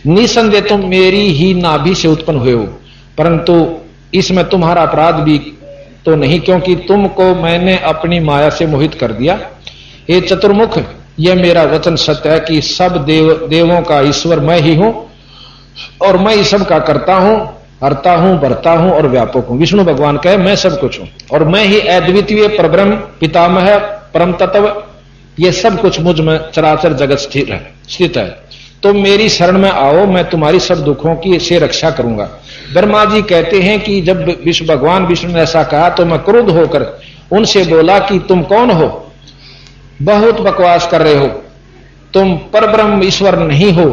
निसंदेह तुम मेरी ही नाभि से उत्पन्न हुए हो, परंतु इसमें तुम्हारा अपराध भी तो नहीं, क्योंकि तुमको मैंने अपनी माया से मोहित कर दिया। हे चतुर्मुख, यह मेरा वचन सत्य है कि सब देवों का ईश्वर मैं ही हूं और मैं ही सब का करता हूं, हरता हूं, भरता हूं और व्यापक हूं। विष्णु भगवान कहे मैं सब कुछ हूं और मैं ही अद्वितीय परब्रह्म, पितामह, परम तत्व, ये सब कुछ मुझ में चराचर जगत स्थित है। तो मेरी शरण में आओ, मैं तुम्हारी सब दुखों की से रक्षा करूंगा। ब्रह्मा जी कहते हैं कि जब भगवान विष्णु ने ऐसा कहा तो मैं क्रुद्ध होकर उनसे बोला कि तुम कौन हो? बहुत बकवास कर रहे हो, तुम परब्रह्म ईश्वर नहीं हो,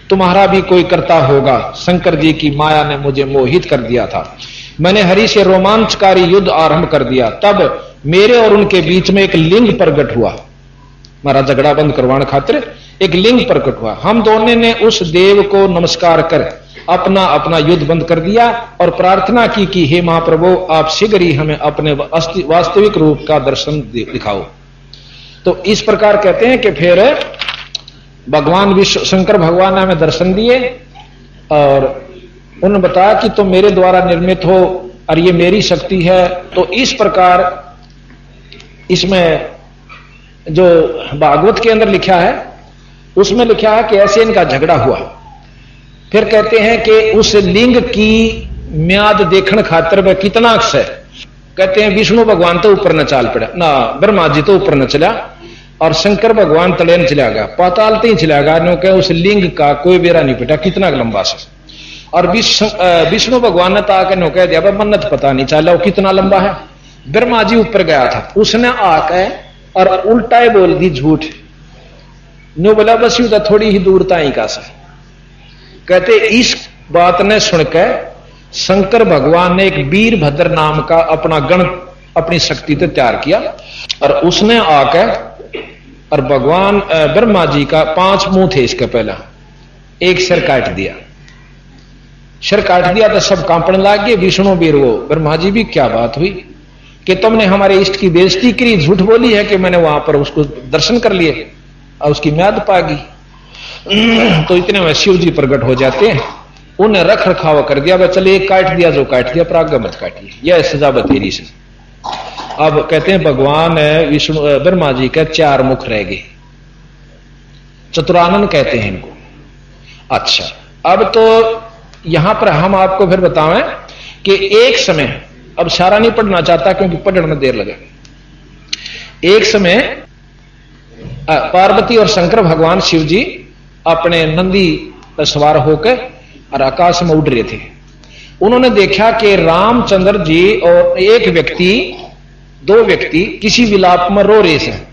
तुम्हारा भी कोई करता होगा। शंकर जी की माया ने मुझे मोहित कर दिया था। मैंने हरि से रोमांचकारी युद्ध आरंभ कर दिया, तब मेरे और उनके बीच में एक लिंग प्रकट हुआ। हमारा झगड़ा बंद करवाने खातिर एक लिंग प्रकट हुआ। हम दोनों ने उस देव को नमस्कार कर अपना अपना युद्ध बंद कर दिया और प्रार्थना की कि हे महाप्रभु, आप शीघ्र ही हमें अपने वास्तविक रूप का दर्शन दिखाओ। तो इस प्रकार कहते हैं कि फिर भगवान विष्णु शंकर भगवान ने हमें दर्शन दिए और उन्होंने बताया कि तुम मेरे द्वारा निर्मित हो और ये मेरी शक्ति है। तो इस प्रकार इसमें जो भागवत के अंदर लिखा है उसमें लिखा है कि ऐसे इनका झगड़ा हुआ। फिर कहते हैं कि उस लिंग की म्याद देखने खातिर वह कितना अक्ष है। कहते हैं विष्णु भगवान तो ऊपर न चाल पड़ा ना, ब्रह्मा जी तो ऊपर न चला और शंकर भगवान तले न चला गया, पाताल ही चला गया। नो कहे उस लिंग का कोई बेरा नहीं पिटा, कितना लंबा से। और विष्णु भगवान ने तो आकर नो कह दिया मन्नत पता नहीं चला वो कितना लंबा है। ब्रह्मा जी ऊपर गया था, उसने आकर और उल्टा ही बोल दी झूठ। नो बोला बस यूं थोड़ी ही दूरता ही का सा। कहते इस बात ने सुनकर शंकर भगवान ने एक वीरभद्र नाम का अपना गण अपनी शक्ति से तैयार किया और उसने आकर और भगवान ब्रह्मा जी का 5 मुंह थे इसके पहला, एक सिर काट दिया। सिर काट दिया तो सब कांपने लग गए। विष्णु वीर वो ब्रह्मा जी भी क्या बात हुई कि तुमने हमारे इष्ट की बेइज्जती करी, झूठ बोली है कि मैंने वहां पर उसको दर्शन कर लिए और उसकी म्याद पागी। तो इतने में शिव जी प्रकट हो जाते हैं, उन्हें रख रखाव कर दिया। वह चले एक काट दिया जो काट दिया, पर आगे मत काटिए, यह सजा बतेरी से। अब कहते हैं भगवान विष्णु ब्रह्मा जी के 4 मुख रह गए, चतुरानन कहते हैं इनको। अच्छा, अब तो यहां पर हम आपको फिर बताएं कि एक समय, अब सारा नहीं पढ़ना चाहता क्योंकि पढ़ने में देर लगे। एक समय पार्वती और शंकर भगवान शिव जी अपने नंदी पर सवार होकर और आकाश में उड़ रहे थे। उन्होंने देखा कि रामचंद्र जी और एक व्यक्ति, 2 व्यक्ति किसी विलाप में रो रहे हैं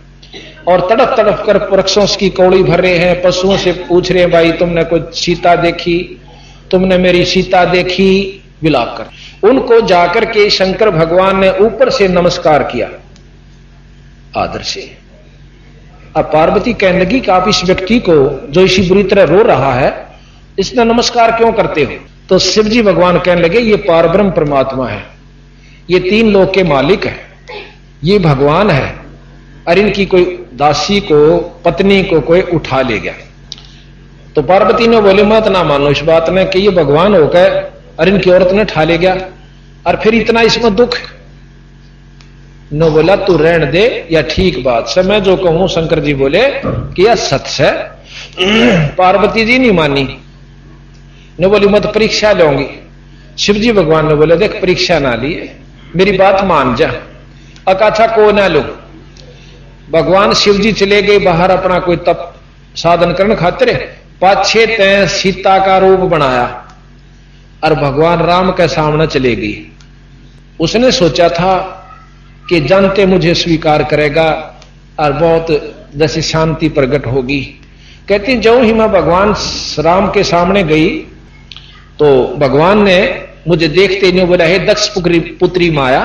और तड़प तड़प कर वृक्षों की कौड़ी भर रहे हैं। पशुओं से पूछ रहे हैं भाई तुमने कोई सीता देखी, तुमने मेरी सीता देखी, विलाप कर। उनको जाकर के शंकर भगवान ने ऊपर से नमस्कार किया आदर से। अब पार्वती कहने लगी कि आप इस व्यक्ति को जो इसी बुरी तरह रो रहा है इसने नमस्कार क्यों करते हो? तो शिव जी भगवान कहने लगे ये पारब्रह्म परमात्मा है, ये 3 लोक के मालिक है, ये भगवान है और इनकी कोई दासी को, पत्नी को कोई उठा ले गया। तो पार्वती ने बोले मत ना मानो इस बात में कि ये भगवान होकर और इनकी औरत ने उठा ले गया और फिर इतना इसमें दुख। नो बोला तू रहने दे या ठीक बात से, मैं जो कहूं शंकर जी बोले कि यह सत्य है। पार्वती जी नहीं मानी, ने बोली मत परीक्षा लूंगी। शिव जी भगवान ने बोले देख परीक्षा ना लिए, मेरी बात मान जा। अकाछा को ना लो। भगवान शिव जी चले गए बाहर अपना कोई तप साधन करने खातिर, पाछे तय सीता का रूप बनाया और भगवान राम के सामने चले गई। उसने सोचा था कि जानते मुझे स्वीकार करेगा और बहुत जैसी शांति प्रकट होगी। कहती जो ही मैं भगवान राम के सामने गई तो भगवान ने मुझे देखते नहीं बोला, हे दक्ष पुत्री माया,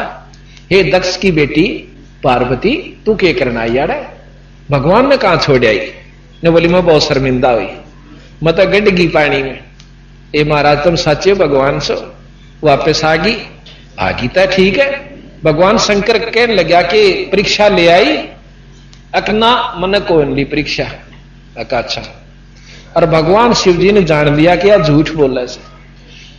हे दक्ष की बेटी पार्वती, तू क्या करना आई यार? भगवान ने कहां छोड़ आई? ने बोली मैं बहुत शर्मिंदा हुई, मैं तो गड गई पानी में। ए महाराज तुम सच्चे भगवान सो, वापस आ गई तो ठीक है। भगवान शंकर कहने लगा कि परीक्षा ले आई? अकना मन को ली परीक्षा। अच्छा, और भगवान शिव जी ने जान लिया कि यार झूठ बोल रहा है।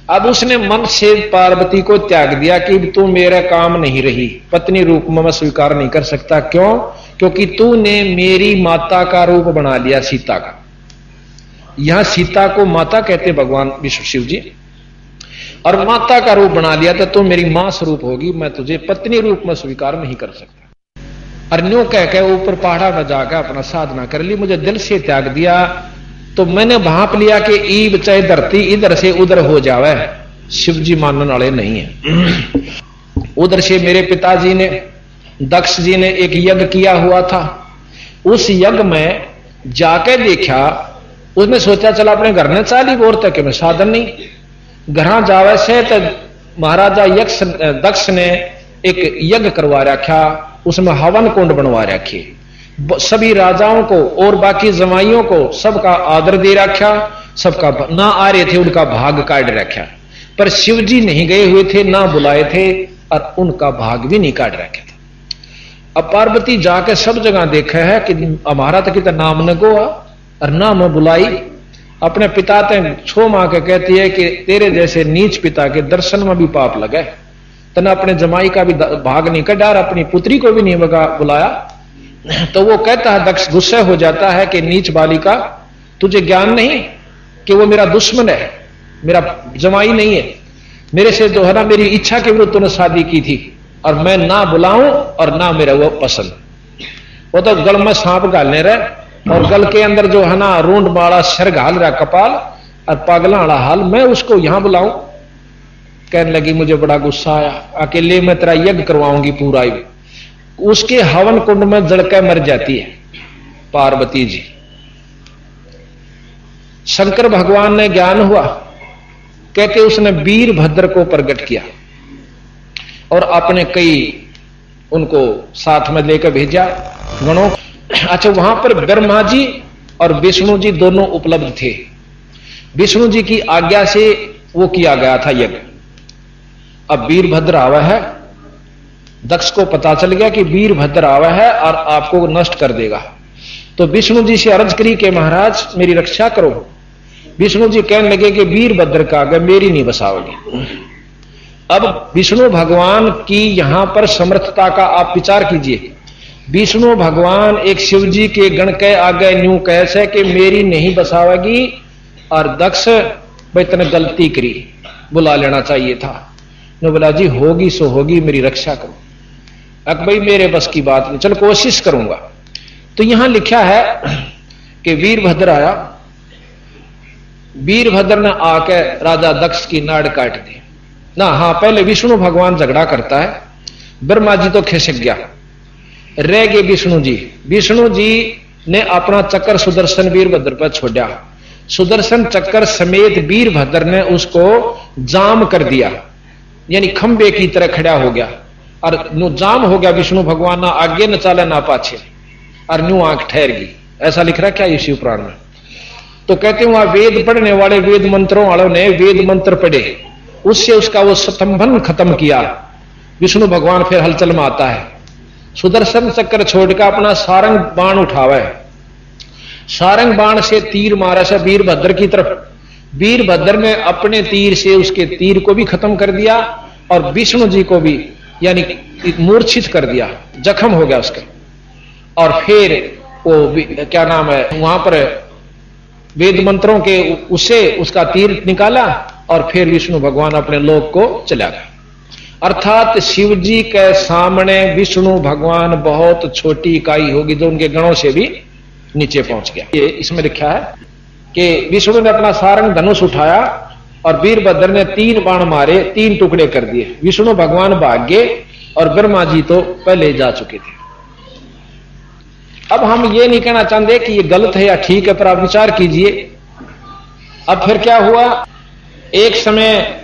अब उसने मन से पार्वती को त्याग दिया कि तू मेरा काम नहीं रही, पत्नी रूप में मैं स्वीकार नहीं कर सकता। क्यों? क्योंकि तूने मेरी माता का रूप बना लिया, सीता का। यहां सीता को माता कहते भगवान विष्णु शिव जी, और माता का रूप बना लिया तो तू मेरी मां स्वरूप होगी, मैं तुझे पत्नी रूप में स्वीकार नहीं कर सकता। और न्यू कह के ऊपर पहाड़ा में जाकर अपना साधना कर ली, मुझे दिल से त्याग दिया। तो मैंने भाप लिया कि ईब चाहे धरती इधर से उधर हो जावे। शिव जी मानने वाले नहीं है। उधर से मेरे पिताजी ने, दक्ष जी ने एक यज्ञ किया हुआ था। उस यज्ञ में जाके देखा, उसने सोचा चला अपने घर ने चाली बोर तक में साधन नहीं, घर जावे से तो महाराजा यक्ष दक्ष ने एक यज्ञ करवा रखा, उसमें हवन कुंड बनवा रखे, सभी राजाओं को और बाकी जमाइयों को सबका आदर दे रखा, सबका ना आ रहे थे उनका भाग काट रखा। पर शिव जी नहीं गए हुए थे, ना बुलाए थे और उनका भाग भी नहीं काट रखा था। अब पार्वती जाके सब जगह देखा है कि हमारा तो कितना नाम न गोआ और ना मैं बुलाई। अपने पिता ते छो मां के कहती है कि तेरे जैसे नीच पिता के दर्शन में भी पाप लगे, तना अपने जमाई का भी भाग नहीं कटा और अपनी पुत्री को भी नहीं बुलाया। तो वो कहता है, दक्ष गुस्से हो जाता है कि नीच बालिका, तुझे ज्ञान नहीं कि वो मेरा दुश्मन है, मेरा जमाई नहीं है, मेरे से जो है ना मेरी इच्छा के विरुद्ध तूने शादी की थी और मैं ना बुलाऊं और ना मेरा वो पसंद। वो तो गल में सांप घालने रहे और गल के अंदर जो है ना रूंड वाला सर घाल रहा कपाल और पागला वाला हाल, मैं उसको यहां बुलाऊं? कहने लगी मुझे बड़ा गुस्सा आया, अकेले मैं तेरा यज्ञ करवाऊंगी पूरा ही। उसके हवन कुंड में जड़कर मर जाती है पार्वती जी। शंकर भगवान ने ज्ञान हुआ, कहते उसने वीरभद्र को प्रकट किया और अपने कई उनको साथ में लेकर भेजा गणों। अच्छा, वहां पर ब्रह्मा जी और विष्णु जी दोनों उपलब्ध थे। विष्णु जी की आज्ञा से वो किया गया था यज्ञ। अब वीरभद्र आवा है, दक्ष को पता चल गया कि वीरभद्र आवा है और आपको नष्ट कर देगा। तो विष्णु जी से अर्ज करी कि महाराज मेरी रक्षा करो। विष्णु जी कहने लगे कि वीरभद्र का आगे मेरी नहीं बसाओगे। अब विष्णु भगवान की यहां पर समर्थता का आप विचार कीजिए। विष्णु भगवान एक शिव जी के गण के आगे न्यू कैसे कि मेरी नहीं बसावेगी, और दक्ष भाई तने गलती करी, बुला लेना चाहिए था। ने बोला जी होगी सो होगी, मेरी रक्षा करो। अक भाई मेरे बस की बात नहीं, चल कोशिश करूंगा। तो यहां लिखा है कि वीरभद्र आया, वीरभद्र ने आके राजा दक्ष की नाड़ काट दी ना। हाँ, पहले विष्णु भगवान झगड़ा करता है, ब्रह्मा जी तो खिसक गया, रह गए विष्णु जी। विष्णु जी ने अपना चक्कर सुदर्शन वीरभद्र पर छोड़ा, सुदर्शन चक्कर समेत वीरभद्र ने उसको जाम कर दिया, यानी खंबे की तरह खड़ा हो गया और न्यू जाम हो गया। विष्णु भगवान ना आगे न चाले ना पाछे और न्यू आंख ठहर गई। ऐसा लिख रहा क्या ये शिव पुराण में? तो कहते हैं वहां वेद पढ़ने वाले वेद मंत्रों वालों ने वेद मंत्र पढ़े, उससे उसका वो स्तंभन खत्म किया। विष्णु भगवान फिर हलचल में आता है, सुदर्शन चक्कर छोड़कर अपना सारंग बाण उठावा है, सारंग बाण से तीर मारा से वीरभद्र की तरफ। वीरभद्र ने अपने तीर से उसके तीर को भी खत्म कर दिया और विष्णु जी को भी यानी मूर्छित कर दिया, जख्म हो गया उसका। और फिर वो क्या नाम है, वहां पर वेद मंत्रों के उसे उसका तीर निकाला और फिर विष्णु भगवान अपने लोक को चला गया। अर्थात शिव जी के सामने विष्णु भगवान बहुत छोटी इकाई होगी जो उनके गणों से भी नीचे पहुंच गया। ये इसमें लिखा है कि विष्णु ने अपना सारंग धनुष उठाया और वीरभद्र ने 3 बाण मारे, 3 टुकड़े कर दिए। विष्णु भगवान भाग गए और ब्रह्मा जी तो पहले जा चुके थे। अब हम ये नहीं कहना चाहते कि ये गलत है या ठीक है, पर आप विचार कीजिए। अब फिर क्या हुआ, एक समय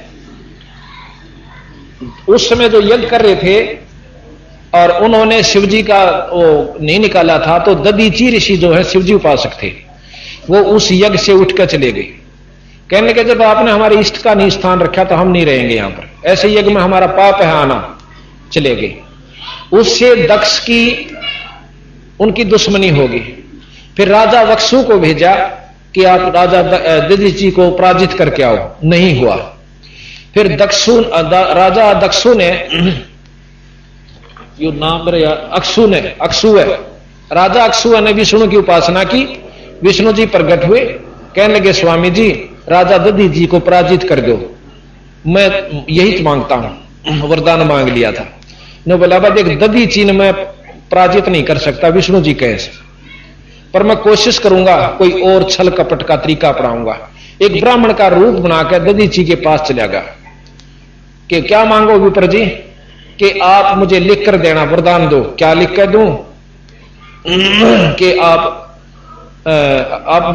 उस समय जो यज्ञ कर रहे थे और उन्होंने शिवजी का वो नहीं निकाला था, तो दधीची ऋषि जो है शिवजी उपासक थे, वो उस यज्ञ से उठकर चले गए। कहने लगे जब आपने हमारे इष्ट का नहीं स्थान रखा तो हम नहीं रहेंगे यहां पर, ऐसे यज्ञ में हमारा पाप है आना। चले गए। उससे दक्ष की उनकी दुश्मनी होगी। फिर राजा वत्सु को भेजा कि आप राजा दधीची को पराजित करके आओ, नहीं हुआ। फिर राजा दक्षु ने यो नाम अक्षु है, राजा अक्षु ने विष्णु की उपासना की। विष्णु जी प्रकट हुए, कहने लगे स्वामी जी राजा दधीची को पराजित कर दो, मैं यही मांगता हूं, वरदान मांग लिया था। ने बोला देख दधीची ने मैं पराजित नहीं कर सकता, विष्णु जी कैसे, पर मैं कोशिश करूंगा, कोई और छल कपट का तरीका अपनाऊंगा। एक ब्राह्मण का रूप बनाकर दधीची के पास चला गया कि क्या मांगो विप्र जी, कि आप मुझे लिख कर देना, वरदान दो। क्या लिख कर दूं? कि आप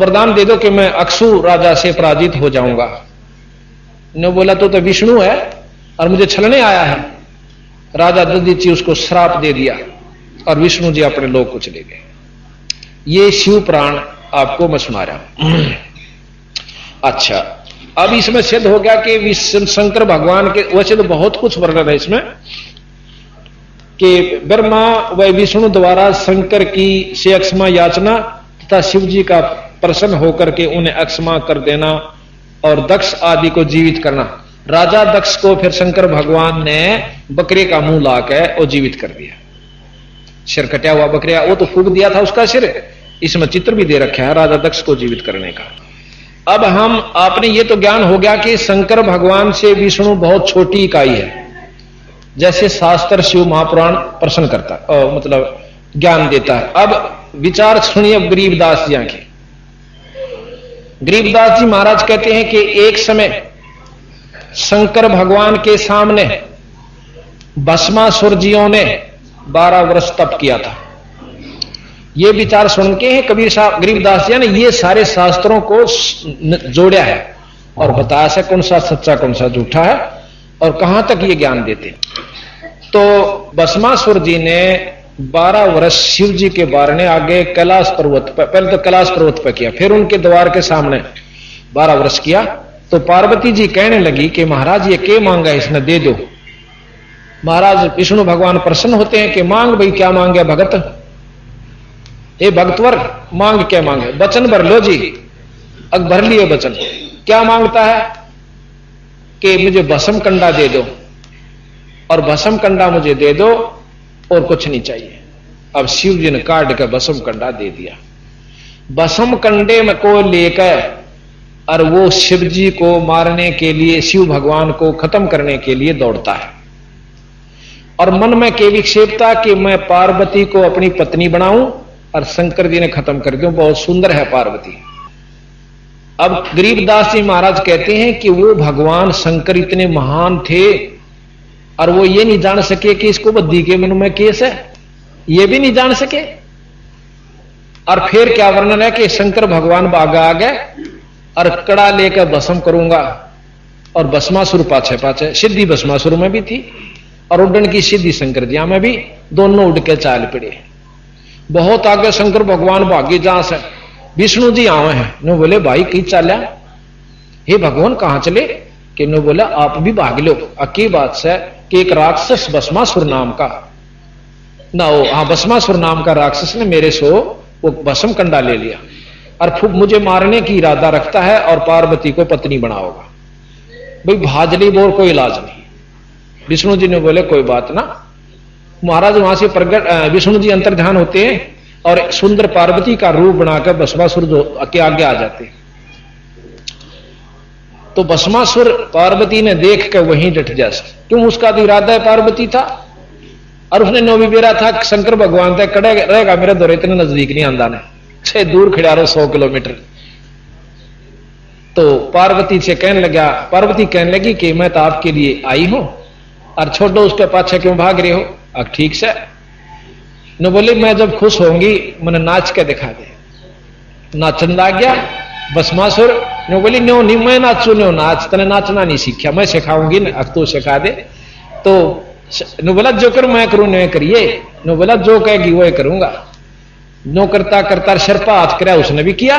वरदान दे दो कि मैं अक्षु राजा से पराजित हो जाऊंगा। ने बोला तो विष्णु है और मुझे छलने आया है। राजा दधीची उसको श्राप दे दिया और विष्णु जी अपने लोक को चले गए। ये शिव पुराण आपको मैं सुना रहा हूं। अच्छा, अब इसमें सिद्ध हो गया कि शंकर भगवान के, वैसे तो बहुत कुछ वर्णन है इसमें, कि ब्रह्मा व विष्णु द्वारा शंकर की से अक्षमा याचना तथा शिव जी का प्रसन्न होकर के उन्हें अक्षमा कर देना और दक्ष आदि को जीवित करना। राजा दक्ष को फिर शंकर भगवान ने बकरे का मुंह लाकर और जीवित कर दिया। सिर कटा हुआ बकरिया, वो तो फूंक दिया था उसका सिर। इसमें चित्र भी दे रखा है राजा दक्ष को जीवित करने का। अब आपने ये तो ज्ञान हो गया कि शंकर भगवान से विष्णु बहुत छोटी इकाई है, जैसे शास्त्र शिव महापुराण प्रश्न करता मतलब ज्ञान देता है। अब विचार सुनिए गरीबदास जी के। गरीबदास जी महाराज कहते हैं कि एक समय शंकर भगवान के सामने भस्मासुर जियों ने 12 वर्ष तप किया था। ये विचार सुन के है कबीर साहब गरीबदास जी ने ये सारे शास्त्रों को जोड़ा है और बताया से कौन सा सच्चा कौन सा झूठा है और कहां तक ये ज्ञान देते। तो भस्मासुर जी ने 12 वर्ष शिव जी के बारने आगे कैलाश पर्वत पर, पहले तो कैलाश पर्वत पर किया, फिर उनके द्वार के सामने 12 वर्ष किया। तो पार्वती जी कहने लगी कि महाराज ये क्या मांगा इसने, दे दो। महाराज विष्णु भगवान प्रसन्न होते हैं कि मांग भाई, क्या मांगे भगत, हे भक्तवर मांग क्या मांगे, वचन भर लो जी। अब भर लिए वचन। क्या मांगता है कि मुझे भस्म कंडा दे दो और भस्म कंडा मुझे दे दो और कुछ नहीं चाहिए। अब शिव जी ने काट कर भस्म कंडा दे दिया। भस्म कंडे में को लेकर और वो शिव जी को मारने के लिए, शिव भगवान को खत्म करने के लिए दौड़ता है और मन में के विक्षेपता कि मैं पार्वती को अपनी पत्नी बनाऊं और शंकर जी ने खत्म कर दूं। बहुत सुंदर है पार्वती। अब गरीबदास जी महाराज कहते हैं कि वो भगवान शंकर इतने महान थे और वो ये नहीं जान सके कि इसको बुद्धि के मन में केस है, ये भी नहीं जान सके। और फिर क्या वर्णन है कि शंकर भगवान बागा आ गए और कड़ा लेकर भस्म करूंगा और भस्मासुर पाछे पाछे, सिद्धि भस्मासुर में भी थी और उड्डन की सिद्धि शंकर जी में भी, दोनों उड़ के चाल पड़े। बहुत आगे शंकर भगवान भागी जहां से विष्णु जी आवे हैं। नो बोले भाई की चाल्या, हे भगवान कहां चले? कि नो बोला आप भी भाग लो। अकी बात से कि एक राक्षस भस्मासुर नाम का ना हो, हाँ भस्मासुर नाम का राक्षस ने मेरे सो वो भस्म कंडा ले लिया और मुझे मारने की इरादा रखता है और पार्वती को पत्नी बनाओगा। भाई भाजली बोल कोई इलाज नहीं। विष्णु जी ने बोले कोई बात ना। महाराज वहां से प्रगट विष्णु जी अंतर ध्यान होते हैं और सुंदर पार्वती का रूप बनाकर भस्मासुर के आगे आ जाते हैं। तो भस्मासुर पार्वती ने देख कर वहीं डट जा, क्यों उसका तो इरादा पार्वती था और उसने नो भी बेरा था शंकर भगवान तक कड़े रहेगा मेरे दौरे इतने नजदीक नहीं आंदा ने, छे दूर खड़ा रहो 100 किलोमीटर। तो पार्वती से कहने लगा, पार्वती कहने लगी कि मैं तो आपके लिए आई हूं और छोड़ो उसके पाछे क्यों भाग रहे हो। अब ठीक से न बोली मैं जब खुश होंगी मैंने नाच के दिखा दे। नाचन लग गया भस्मासुर ने बोली न्यो नहीं मैं नाचू न्यो नाच, तने नाचना नहीं सीखा मैं सिखाऊंगी न, अब तो सिखा दे। तो नो बोला जो कर मैं करूं नो करिए, नो बोला जो कहेगी वो करूंगा। नो करता करता सिर पर हाथ कराया, उसने भी किया,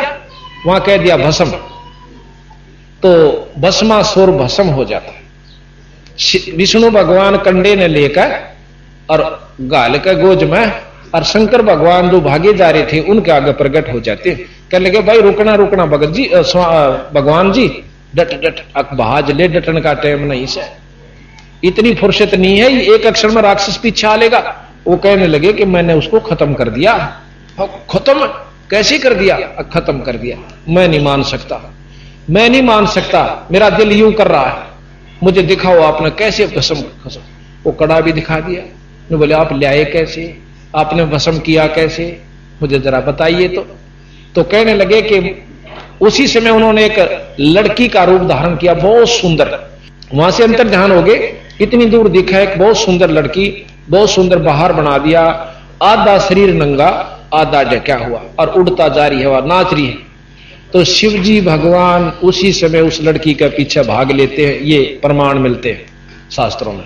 वहां कह दिया भस्म। तो भस्मासुर भस्म हो जाता। विष्णु भगवान कंडे ने लेकर और गाल के गोज में, और शंकर भगवान जो भागे जा रहे थे उनके आगे प्रकट हो जाते। कहने लगे भाई रुकना रुकना भगत जी, भगवान जी डट डट बहाज ले, डटन का टाइम नहीं से, इतनी फुर्सत नहीं है, एक अक्षर में राक्षस पीछे आ लेगा। वो कहने लगे कि मैंने उसको खत्म कर दिया। खत्म कैसे कर दिया? खत्म कर दिया, मैं नहीं मान सकता, मैं नहीं मान सकता, मेरा दिल यूं कर रहा है, मुझे दिखाओ आपने कैसे भस्म। वो कड़ा भी दिखा दिया। बोले आप लाए कैसे, आपने भस्म किया कैसे, मुझे जरा बताइए। तो कहने लगे कि उसी समय उन्होंने एक लड़की का रूप धारण किया, बहुत सुंदर। वहां से अंतर ध्यान हो गए, इतनी दूर दिखा एक बहुत सुंदर लड़की, बहुत सुंदर बाहर बना दिया, आधा शरीर नंगा आधा ढका हुआ और उड़ता जा रही है, नाच रही है। तो शिवजी भगवान उसी समय उस लड़की के पीछे भाग लेते हैं, ये प्रमाण मिलते हैं शास्त्रों में।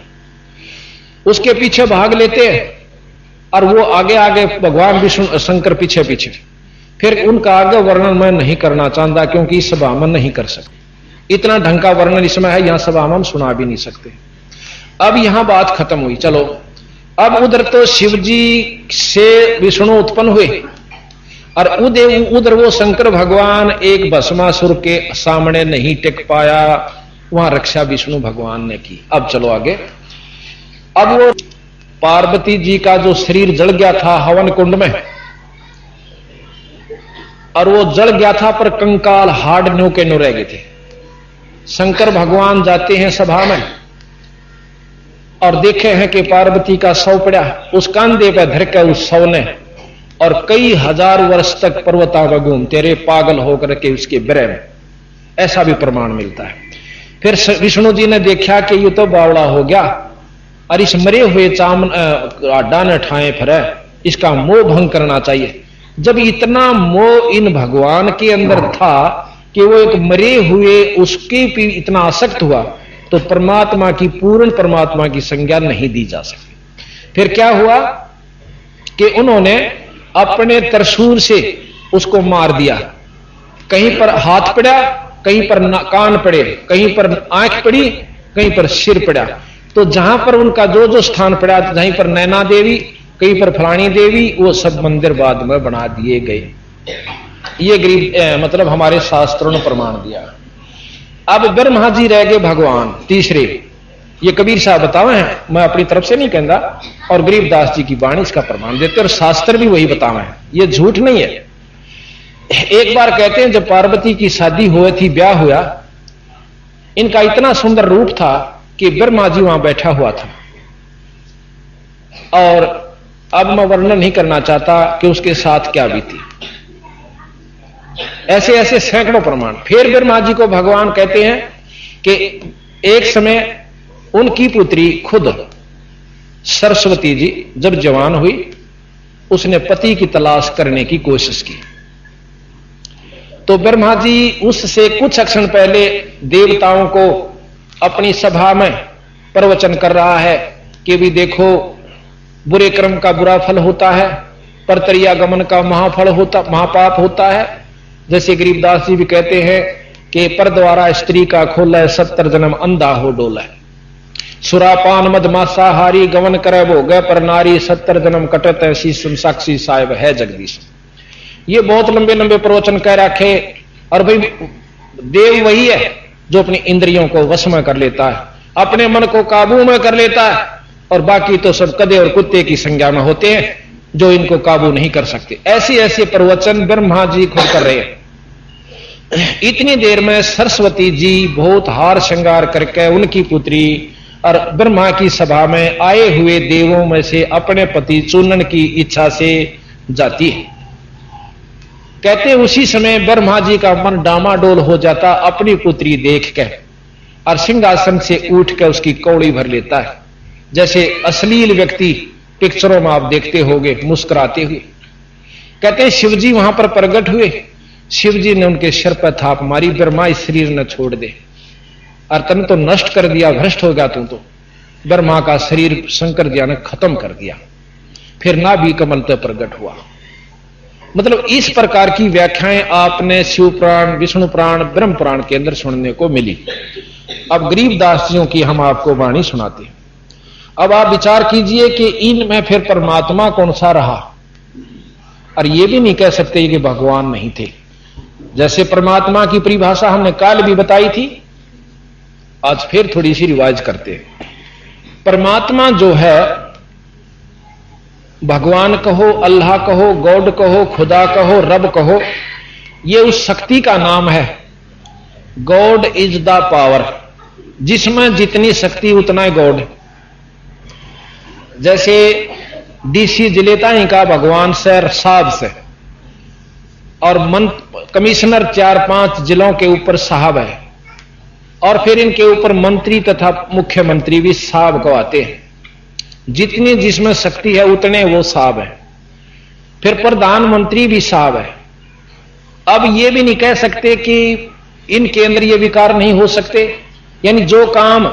उसके पीछे भाग लेते हैं और वो आगे आगे भगवान विष्णु शंकर पीछे पीछे। फिर उनका आगे वर्णन मैं नहीं करना चाहता क्योंकि इस सभा में नहीं कर सकते, इतना ढंग का वर्णन इसमें है, यहां सभा में हम सुना भी नहीं सकते। अब यहां बात खत्म हुई। चलो अब उधर तो शिवजी से विष्णु उत्पन्न हुए और उधर वो शंकर भगवान एक भस्मासुर के सामने नहीं टिक पाया, वहां रक्षा विष्णु भगवान ने की। अब चलो आगे। अब वो पार्वती जी का जो शरीर जल गया था हवन कुंड में, और वो जल गया था पर कंकाल हाड़ नो के नो रह गए थे। शंकर भगवान जाते हैं सभा में और देखे हैं कि पार्वती का शव पड़ा, उस कांधे पर धर के उस शव ने, और कई हजार वर्ष तक पर्वता में घूमते रहे पागल होकर के उसके ब्रह में, ऐसा भी प्रमाण मिलता है। फिर विष्णु जी ने देखा कि ये तो बावड़ा हो गया और इस मरे हुए आडा ने ठाए फिर इसका मोह भंग करना चाहिए। जब इतना मोह इन भगवान के अंदर था कि वो एक मरे हुए उसके भी इतना आसक्त हुआ, तो परमात्मा की पूर्ण परमात्मा की संज्ञा नहीं दी जा सकती। फिर क्या हुआ कि उन्होंने अपने त्रिशूल से उसको मार दिया। कहीं पर हाथ पड़ा, कहीं पर कान पड़े, कहीं पर आंख पड़ी, कहीं पर सिर पड़ा। तो जहां पर उनका जो जो स्थान पड़ा, जहीं पर नैना देवी, कहीं पर फलानी देवी, वो सब मंदिर बाद में बना दिए गए। ये गरीब मतलब हमारे शास्त्रों ने प्रमाण दिया। अब ब्रह्मा जी रह गए भगवान तीसरे, ये कबीर साहब बतावे हैं, मैं अपनी तरफ से नहीं कहता, और गरीबदास जी की वाणी इसका प्रमाण देते और शास्त्र भी वही बतावे हैं, ये झूठ नहीं है। एक बार कहते हैं जब पार्वती की शादी हुई थी, ब्याह हुआ, इनका इतना सुंदर रूप था कि ब्रह्मा जी वहां बैठा हुआ था, और अब मैं वर्णन नहीं करना चाहता कि उसके साथ क्या बीती। ऐसे ऐसे सैकड़ों प्रमाण। फिर ब्रह्मा जी को भगवान कहते हैं कि एक समय उनकी पुत्री खुद सरस्वती जी जब जवान हुई, उसने पति की तलाश करने की कोशिश की। तो ब्रह्मा जी उससे कुछ क्षण पहले देवताओं को अपनी सभा में प्रवचन कर रहा है कि भी देखो बुरे कर्म का बुरा फल होता है, परतरियागमन का महापाप होता है। जैसे गरीबदास जी भी कहते हैं कि पर द्वारा स्त्री का खोला 70 जन्म अंधा हो डोला, सुरापान मद मांसाहारी गमन करे भोग पर नारी 70 जन्म कटत ऐसी साक्षी साहिब है जगदीश। ये बहुत लंबे लंबे प्रवचन कह रखे। और भाई देव वही है जो अपनी इंद्रियों को वश में कर लेता है, अपने मन को काबू में कर लेता है, और बाकी तो सब कदे और कुत्ते की संज्ञा में होते हैं जो इनको काबू नहीं कर सकते। ऐसे ऐसे प्रवचन ब्रह्मा जी खुद कर रहे हैं। इतनी देर में सरस्वती जी बहुत हार श्रृंगार करके उनकी पुत्री और ब्रह्मा की सभा में आए हुए देवों में से अपने पति चुनन की इच्छा से जाती है। कहते उसी समय ब्रह्मा जी का मन डामाडोल हो जाता अपनी पुत्री देख के, और सिंहासन से उठ कर उसकी कौड़ी भर लेता है, जैसे अश्लील व्यक्ति पिक्चरों में आप देखते होंगे मुस्कुराते हुए। कहते शिवजी वहां पर प्रकट हुए, शिवजी ने उनके सिर पर थाप मारी, ब्रह्मा इस शरीर न छोड़ दे, और तन तो नष्ट कर दिया, भ्रष्ट हो गया तू तो। ब्रह्मा का शरीर शंकर जी ने खत्म कर दिया, फिर नाभि कमल तो प्रकट हुआ। मतलब इस प्रकार की व्याख्याएं आपने शिव पुराण, विष्णु पुराण, ब्रह्म पुराण के अंदर सुनने को मिली। अब गरीबदास जियों की हम आपको वाणी सुनाते हैं। अब आप विचार कीजिए कि इनमें फिर परमात्मा कौन सा रहा, और ये भी नहीं कह सकते कि भगवान नहीं थे। जैसे परमात्मा की परिभाषा हमने काल भी बताई थी, आज फिर थोड़ी सी रिवाइज करते हैं। परमात्मा जो है, भगवान कहो, अल्लाह कहो, गॉड कहो, खुदा कहो, रब कहो, ये उस शक्ति का नाम है। गॉड इज द पावर, जिसमें जितनी शक्ति उतना ही गॉड। जैसे डीसी जिलेता ही का भगवान से साहब से, और कमिश्नर 4-5 जिलों के ऊपर साहब है, और फिर इनके ऊपर मंत्री तथा मुख्यमंत्री भी साहब को आते हैं। जितनी जिसमें शक्ति है उतने वो साहब है। फिर प्रधानमंत्री भी साहब है। अब ये भी नहीं कह सकते कि इनके अंदर ये विकार नहीं हो सकते, यानी जो काम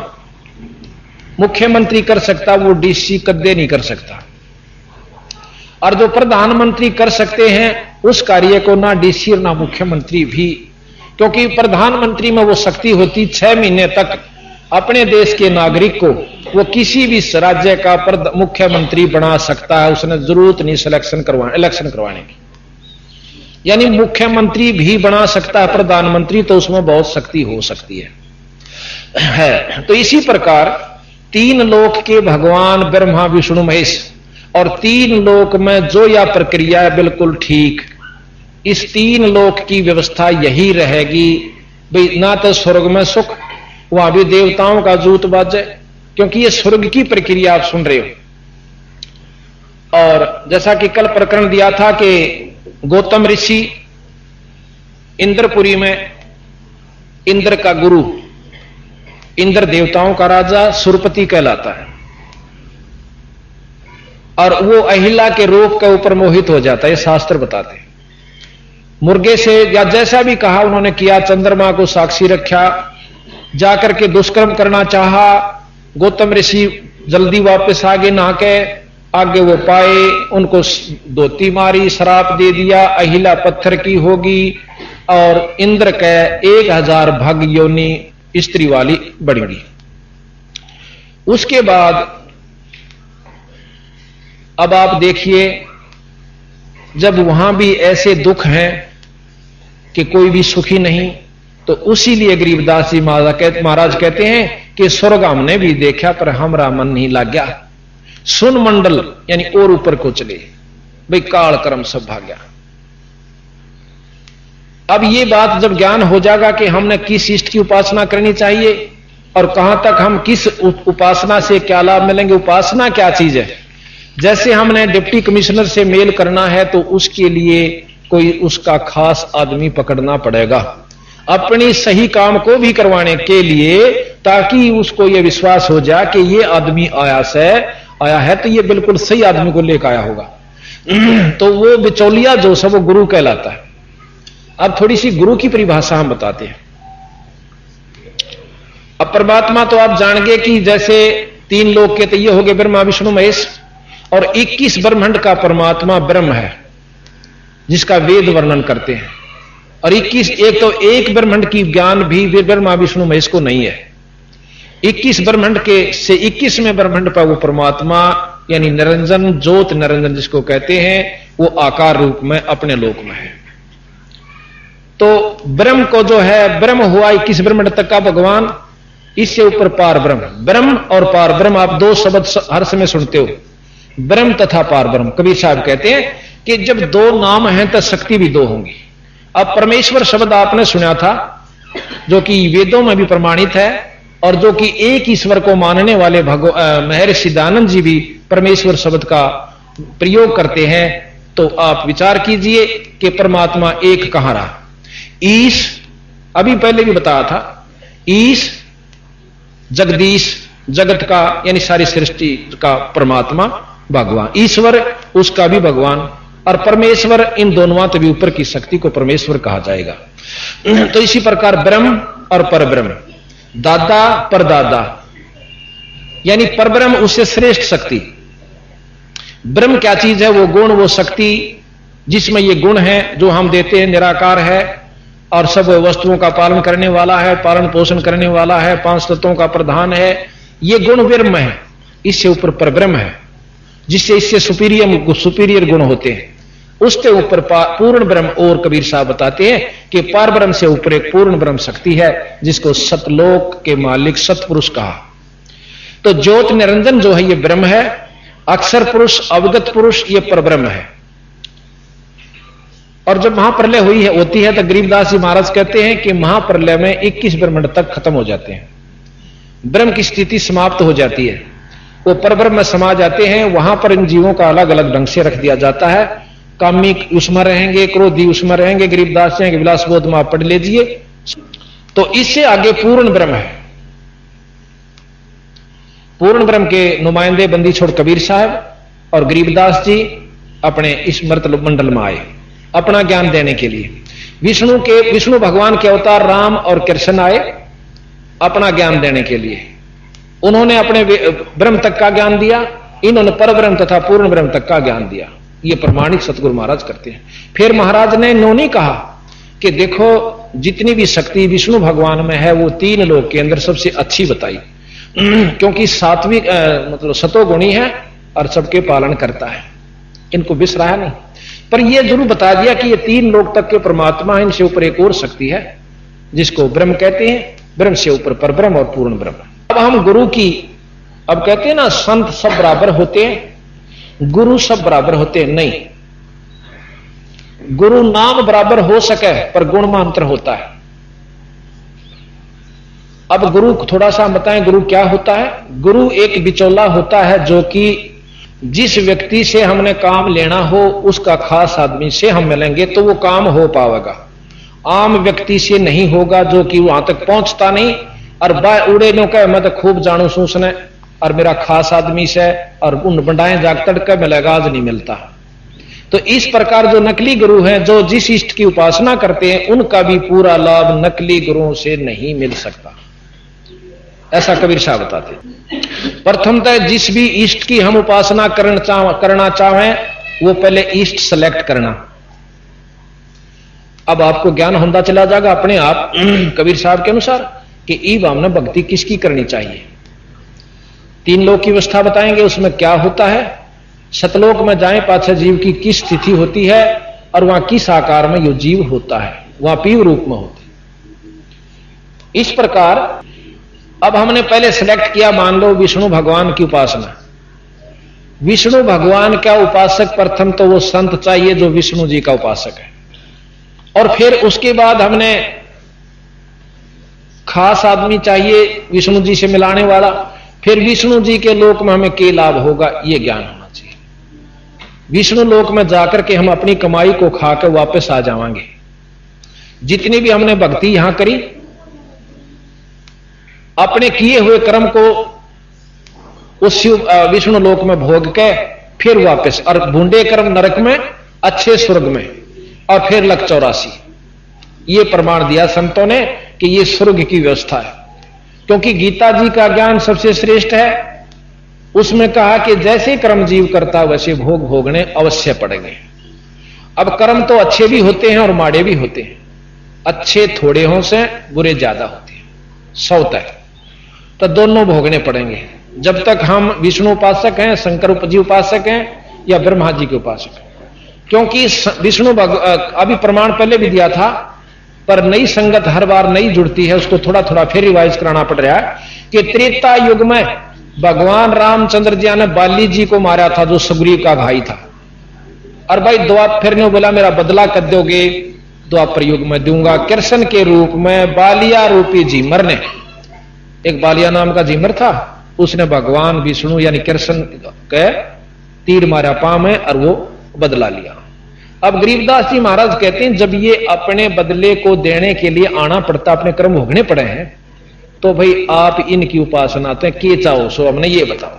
मुख्यमंत्री कर सकता वो डीसी कद्दे नहीं कर सकता, और जो प्रधानमंत्री कर सकते हैं उस कार्य को ना डीसी और ना मुख्यमंत्री भी, क्योंकि प्रधानमंत्री में वो शक्ति होती 6 महीने तक अपने देश के नागरिक को वो किसी भी राज्य का मुख्यमंत्री बना सकता है, उसने जरूरत नहीं इलेक्शन करवाने की। यानी मुख्यमंत्री भी बना सकता है प्रधानमंत्री, तो उसमें बहुत शक्ति हो सकती है। तो इसी प्रकार 3 लोक के भगवान ब्रह्मा विष्णु महेश, और 3 लोक में जो यह प्रक्रिया है बिल्कुल ठीक, इस 3 लोक की व्यवस्था यही रहेगी भाई। ना तो स्वर्ग में सुख, वहां भी देवताओं का जूत बाजे, क्योंकि ये स्वर्ग की प्रक्रिया आप सुन रहे हो। और जैसा कि कल प्रकरण दिया था कि गौतम ऋषि इंद्रपुरी में, इंद्र का गुरु, इंद्र देवताओं का राजा सुरपति कहलाता है, और वो अहिला के रूप के ऊपर मोहित हो जाता है, शास्त्र बताते हैं। मुर्गे से या जैसा भी कहा उन्होंने किया, चंद्रमा को साक्षी रखा, जाकर के दुष्कर्म करना चाहा। गौतम ऋषि जल्दी वापस आगे नहा के, आगे वो पाए, उनको धोती मारी, श्राप दे दिया, अहिला पत्थर की होगी, और इंद्र के 1000 भाग योनि स्त्री वाली बढ़ेगी। उसके बाद अब आप देखिए, जब वहां भी ऐसे दुख हैं कि कोई भी सुखी नहीं, तो उसी लिए गरीबदास जी महाराज कहते हैं कि स्वर्ग हमने भी देखा पर हमारा मन नहीं लग गया। सुन मंडल यानी और ऊपर को चले, भाई काल कर्म सब भाग गया। अब ये बात जब ज्ञान हो जाएगा कि हमने किस इष्ट की उपासना करनी चाहिए और कहां तक हम किस उपासना से क्या लाभ मिलेंगे, उपासना क्या चीज है। जैसे हमने डिप्टी कमिश्नर से मेल करना है तो उसके लिए कोई उसका खास आदमी पकड़ना पड़ेगा अपनी सही काम को भी करवाने के लिए, ताकि उसको यह विश्वास हो जाए कि ये आदमी आया है तो ये बिल्कुल सही आदमी को लेकर आया होगा। तो वो बिचौलिया जो सब वो गुरु कहलाता है। अब थोड़ी सी गुरु की परिभाषा हम बताते हैं। अब परमात्मा तो आप जान गए कि जैसे 3 लोक के तो ये हो गए ब्रह्मा विष्णु महेश, और 21 ब्रह्मांड का परमात्मा ब्रह्म है जिसका वेद वर्णन करते हैं। और 21 एक ब्रह्मांड की ज्ञान भी ब्रह्मा विष्णु महेश को नहीं है। 21 ब्रह्मांड के से 21वें ब्रह्मांड पर वो परमात्मा यानी निरंजन ज्योत निरंजन जिसको कहते हैं, वो आकार रूप में अपने लोक में है। तो ब्रह्म को जो है, ब्रह्म हुआ 21 ब्रह्मांड तक का भगवान, इससे ऊपर पार ब्रह्म और पार ब्रह्म आप 2 शब्द हर समय सुनते हो, ब्रह्म तथा पार ब्रह्म। कबीर साहब कहते हैं कि जब 2 नाम हैं तो शक्ति भी 2 होंगी। अब परमेश्वर शब्द आपने सुना था, जो कि वेदों में भी प्रमाणित है, और जो कि एक ईश्वर को मानने वाले महर्षि दयानंद जी भी परमेश्वर शब्द का प्रयोग करते हैं। तो आप विचार कीजिए कि परमात्मा एक कहां रहा। ईश, अभी पहले भी बताया था, ईश जगदीश, जगत का यानी सारी सृष्टि का परमात्मा भगवान, ईश्वर उसका भी भगवान, और परमेश्वर, इन दोनों से ऊपर की शक्ति को परमेश्वर कहा जाएगा। तो इसी प्रकार ब्रह्म और परब्रह्म, दादा परदादा, यानी परब्रह्म उससे श्रेष्ठ शक्ति। ब्रह्म क्या चीज है? वो गुण, वो शक्ति जिसमें ये गुण है जो हम देते हैं, निराकार है और सब वस्तुओं का पालन करने वाला है, पालन पोषण करने वाला है, 5 तत्वों का प्रधान है। ये गुण ब्रह्म है। इससे ऊपर परब्रह्म है, जिससे इससे सुपीरियर गुण होते हैं। उसके ऊपर पूर्ण ब्रह्म, और कबीर साहब बताते हैं कि पार ब्रह्म से ऊपर एक पूर्ण ब्रह्म शक्ति है, जिसको सतलोक के मालिक सतपुरुष कहा। तो ज्योत निरंजन जो है ये ब्रह्म है, अक्षर पुरुष, अवगत पुरुष ये परब्रह्म है। और जब महाप्रलय हुई है होती है तो गरीबदास जी महाराज कहते हैं कि महाप्रलय में 21 ब्रह्मांड तक खत्म हो जाते हैं, ब्रह्म की स्थिति समाप्त हो जाती है, वो परब्रह्म में समा जाते हैं। वहां पर इन जीवों का अलग अलग ढंग से रख दिया जाता है। कामी उसमें रहेंगे, क्रोधी उसमें रहेंगे। गरीबदास जी के विलास बोध में आप पढ़ लीजिए। तो इससे आगे पूर्ण ब्रह्म है। पूर्ण ब्रह्म के नुमाइंदे बंदी छोड़ कबीर साहब और गरीबदास जी अपने इस मर्तब मंडल में आए अपना ज्ञान देने के लिए। विष्णु भगवान के अवतार राम और कृष्ण आए अपना ज्ञान देने के लिए। उन्होंने अपने ब्रह्म तक का ज्ञान दिया, इन्होंने परब्रह्म तथा पूर्ण ब्रह्म तक का ज्ञान दिया। ये प्रमाणित सतगुरु महाराज करते हैं। फिर महाराज ने इन्होंने कहा कि देखो जितनी भी शक्ति विष्णु भगवान में है वो 3 लोक के अंदर सबसे अच्छी बताई, क्योंकि सात्विक मतलब सतोगुणी है और सबके पालन करता है, इनको बिसराया नहीं। पर यह जरूर बता दिया कि ये 3 लोक तक के परमात्मा है, इनसे ऊपर एक और शक्ति है जिसको ब्रह्म कहते हैं। ब्रह्म से ऊपर परब्रह्म और पूर्ण ब्रह्म। अब हम गुरु की, अब कहते हैं ना संत सब बराबर होते हैं, गुरु सब बराबर होते हैं, नहीं। गुरु नाम बराबर हो सके पर गुण में अंतर होता है। अब गुरु थोड़ा सा बताएं, गुरु क्या होता है? गुरु एक बिचौला होता है जो कि जिस व्यक्ति से हमने काम लेना हो उसका खास आदमी से हम मिलेंगे तो वो काम हो पाएगा। आम व्यक्ति से नहीं होगा जो कि वहां तक पहुंचता नहीं और उड़े नो कह मैं तो खूब जानू सूसने और मेरा खास आदमी से और उन बंडाएं जाग तड़के मिलेगा, आज नहीं मिलता। तो इस प्रकार जो नकली गुरु हैं, जो जिस इष्ट की उपासना करते हैं, उनका भी पूरा लाभ नकली गुरुओं से नहीं मिल सकता, ऐसा कबीर साहब बताते हैं। प्रथमतः जिस भी इष्ट की हम उपासना करना चाहें वो पहले इष्ट सेलेक्ट करना। अब आपको ज्ञान होता चला जाएगा अपने आप कबीर साहब के अनुसार कि ईब हमने भक्ति किसकी करनी चाहिए। 3 लोक की व्यवस्था बताएंगे, उसमें क्या होता है। सतलोक में जाएं, पाछे जीव की किस स्थिति होती है और वहां किस आकार में यो जीव होता है, वहां पीव रूप में होती है। इस प्रकार अब हमने पहले सिलेक्ट किया, मान लो विष्णु भगवान की उपासना। विष्णु भगवान का उपासक प्रथम तो वो संत चाहिए जो विष्णु जी का उपासक है, और फिर उसके बाद हमने खास आदमी चाहिए विष्णु जी से मिलाने वाला। फिर विष्णु जी के लोक में हमें क्या लाभ होगा ये ज्ञान होना चाहिए। विष्णु लोक में जाकर के हम अपनी कमाई को खाकर वापस आ जाएंगे। जितनी भी हमने भक्ति यहां करी, अपने किए हुए कर्म को उस विष्णु लोक में भोग के फिर वापस, और भूंडे कर्म नरक में, अच्छे स्वर्ग में, और फिर लक 84। ये प्रमाण दिया संतों ने कि ये स्वर्ग की व्यवस्था है, क्योंकि गीता जी का ज्ञान सबसे श्रेष्ठ है। उसमें कहा कि जैसे कर्म जीव करता वैसे भोग भोगने अवश्य पड़ेंगे। अब कर्म तो अच्छे भी होते हैं और माड़े भी होते हैं। अच्छे थोड़े हों से बुरे ज्यादा होते हैं, 100 तक, तो दोनों भोगने पड़ेंगे। जब तक हम विष्णु उपासक हैं, शंकर जी उपासक हैं या ब्रह्मा जी के उपासक हैं। क्योंकि विष्णु अभी प्रमाण पहले भी दिया था, पर नई संगत हर बार नई जुड़ती है, उसको थोड़ा थोड़ा फिर रिवाइज कराना पड़ रहा है कि त्रेता युग में भगवान रामचंद्र जी ने बाली जी को मारा था जो सुग्रीव का भाई था। और भाई द्वापर ने बोला मेरा बदला कर दोगे, द्वापर युग में दूंगा। कृष्ण के रूप में बालिया रूपी झीमर ने, एक बालिया नाम का झीमर था, उसने भगवान विष्णु यानी कृष्ण के तीर मारा पांव में और वो बदला लिया। अब गरीबदास जी महाराज कहते हैं जब ये अपने बदले को देने के लिए आना पड़ता, अपने कर्म भोगने पड़े हैं, तो भाई आप इनकी उपासना तो के चाहो सो हमने ये बताओ।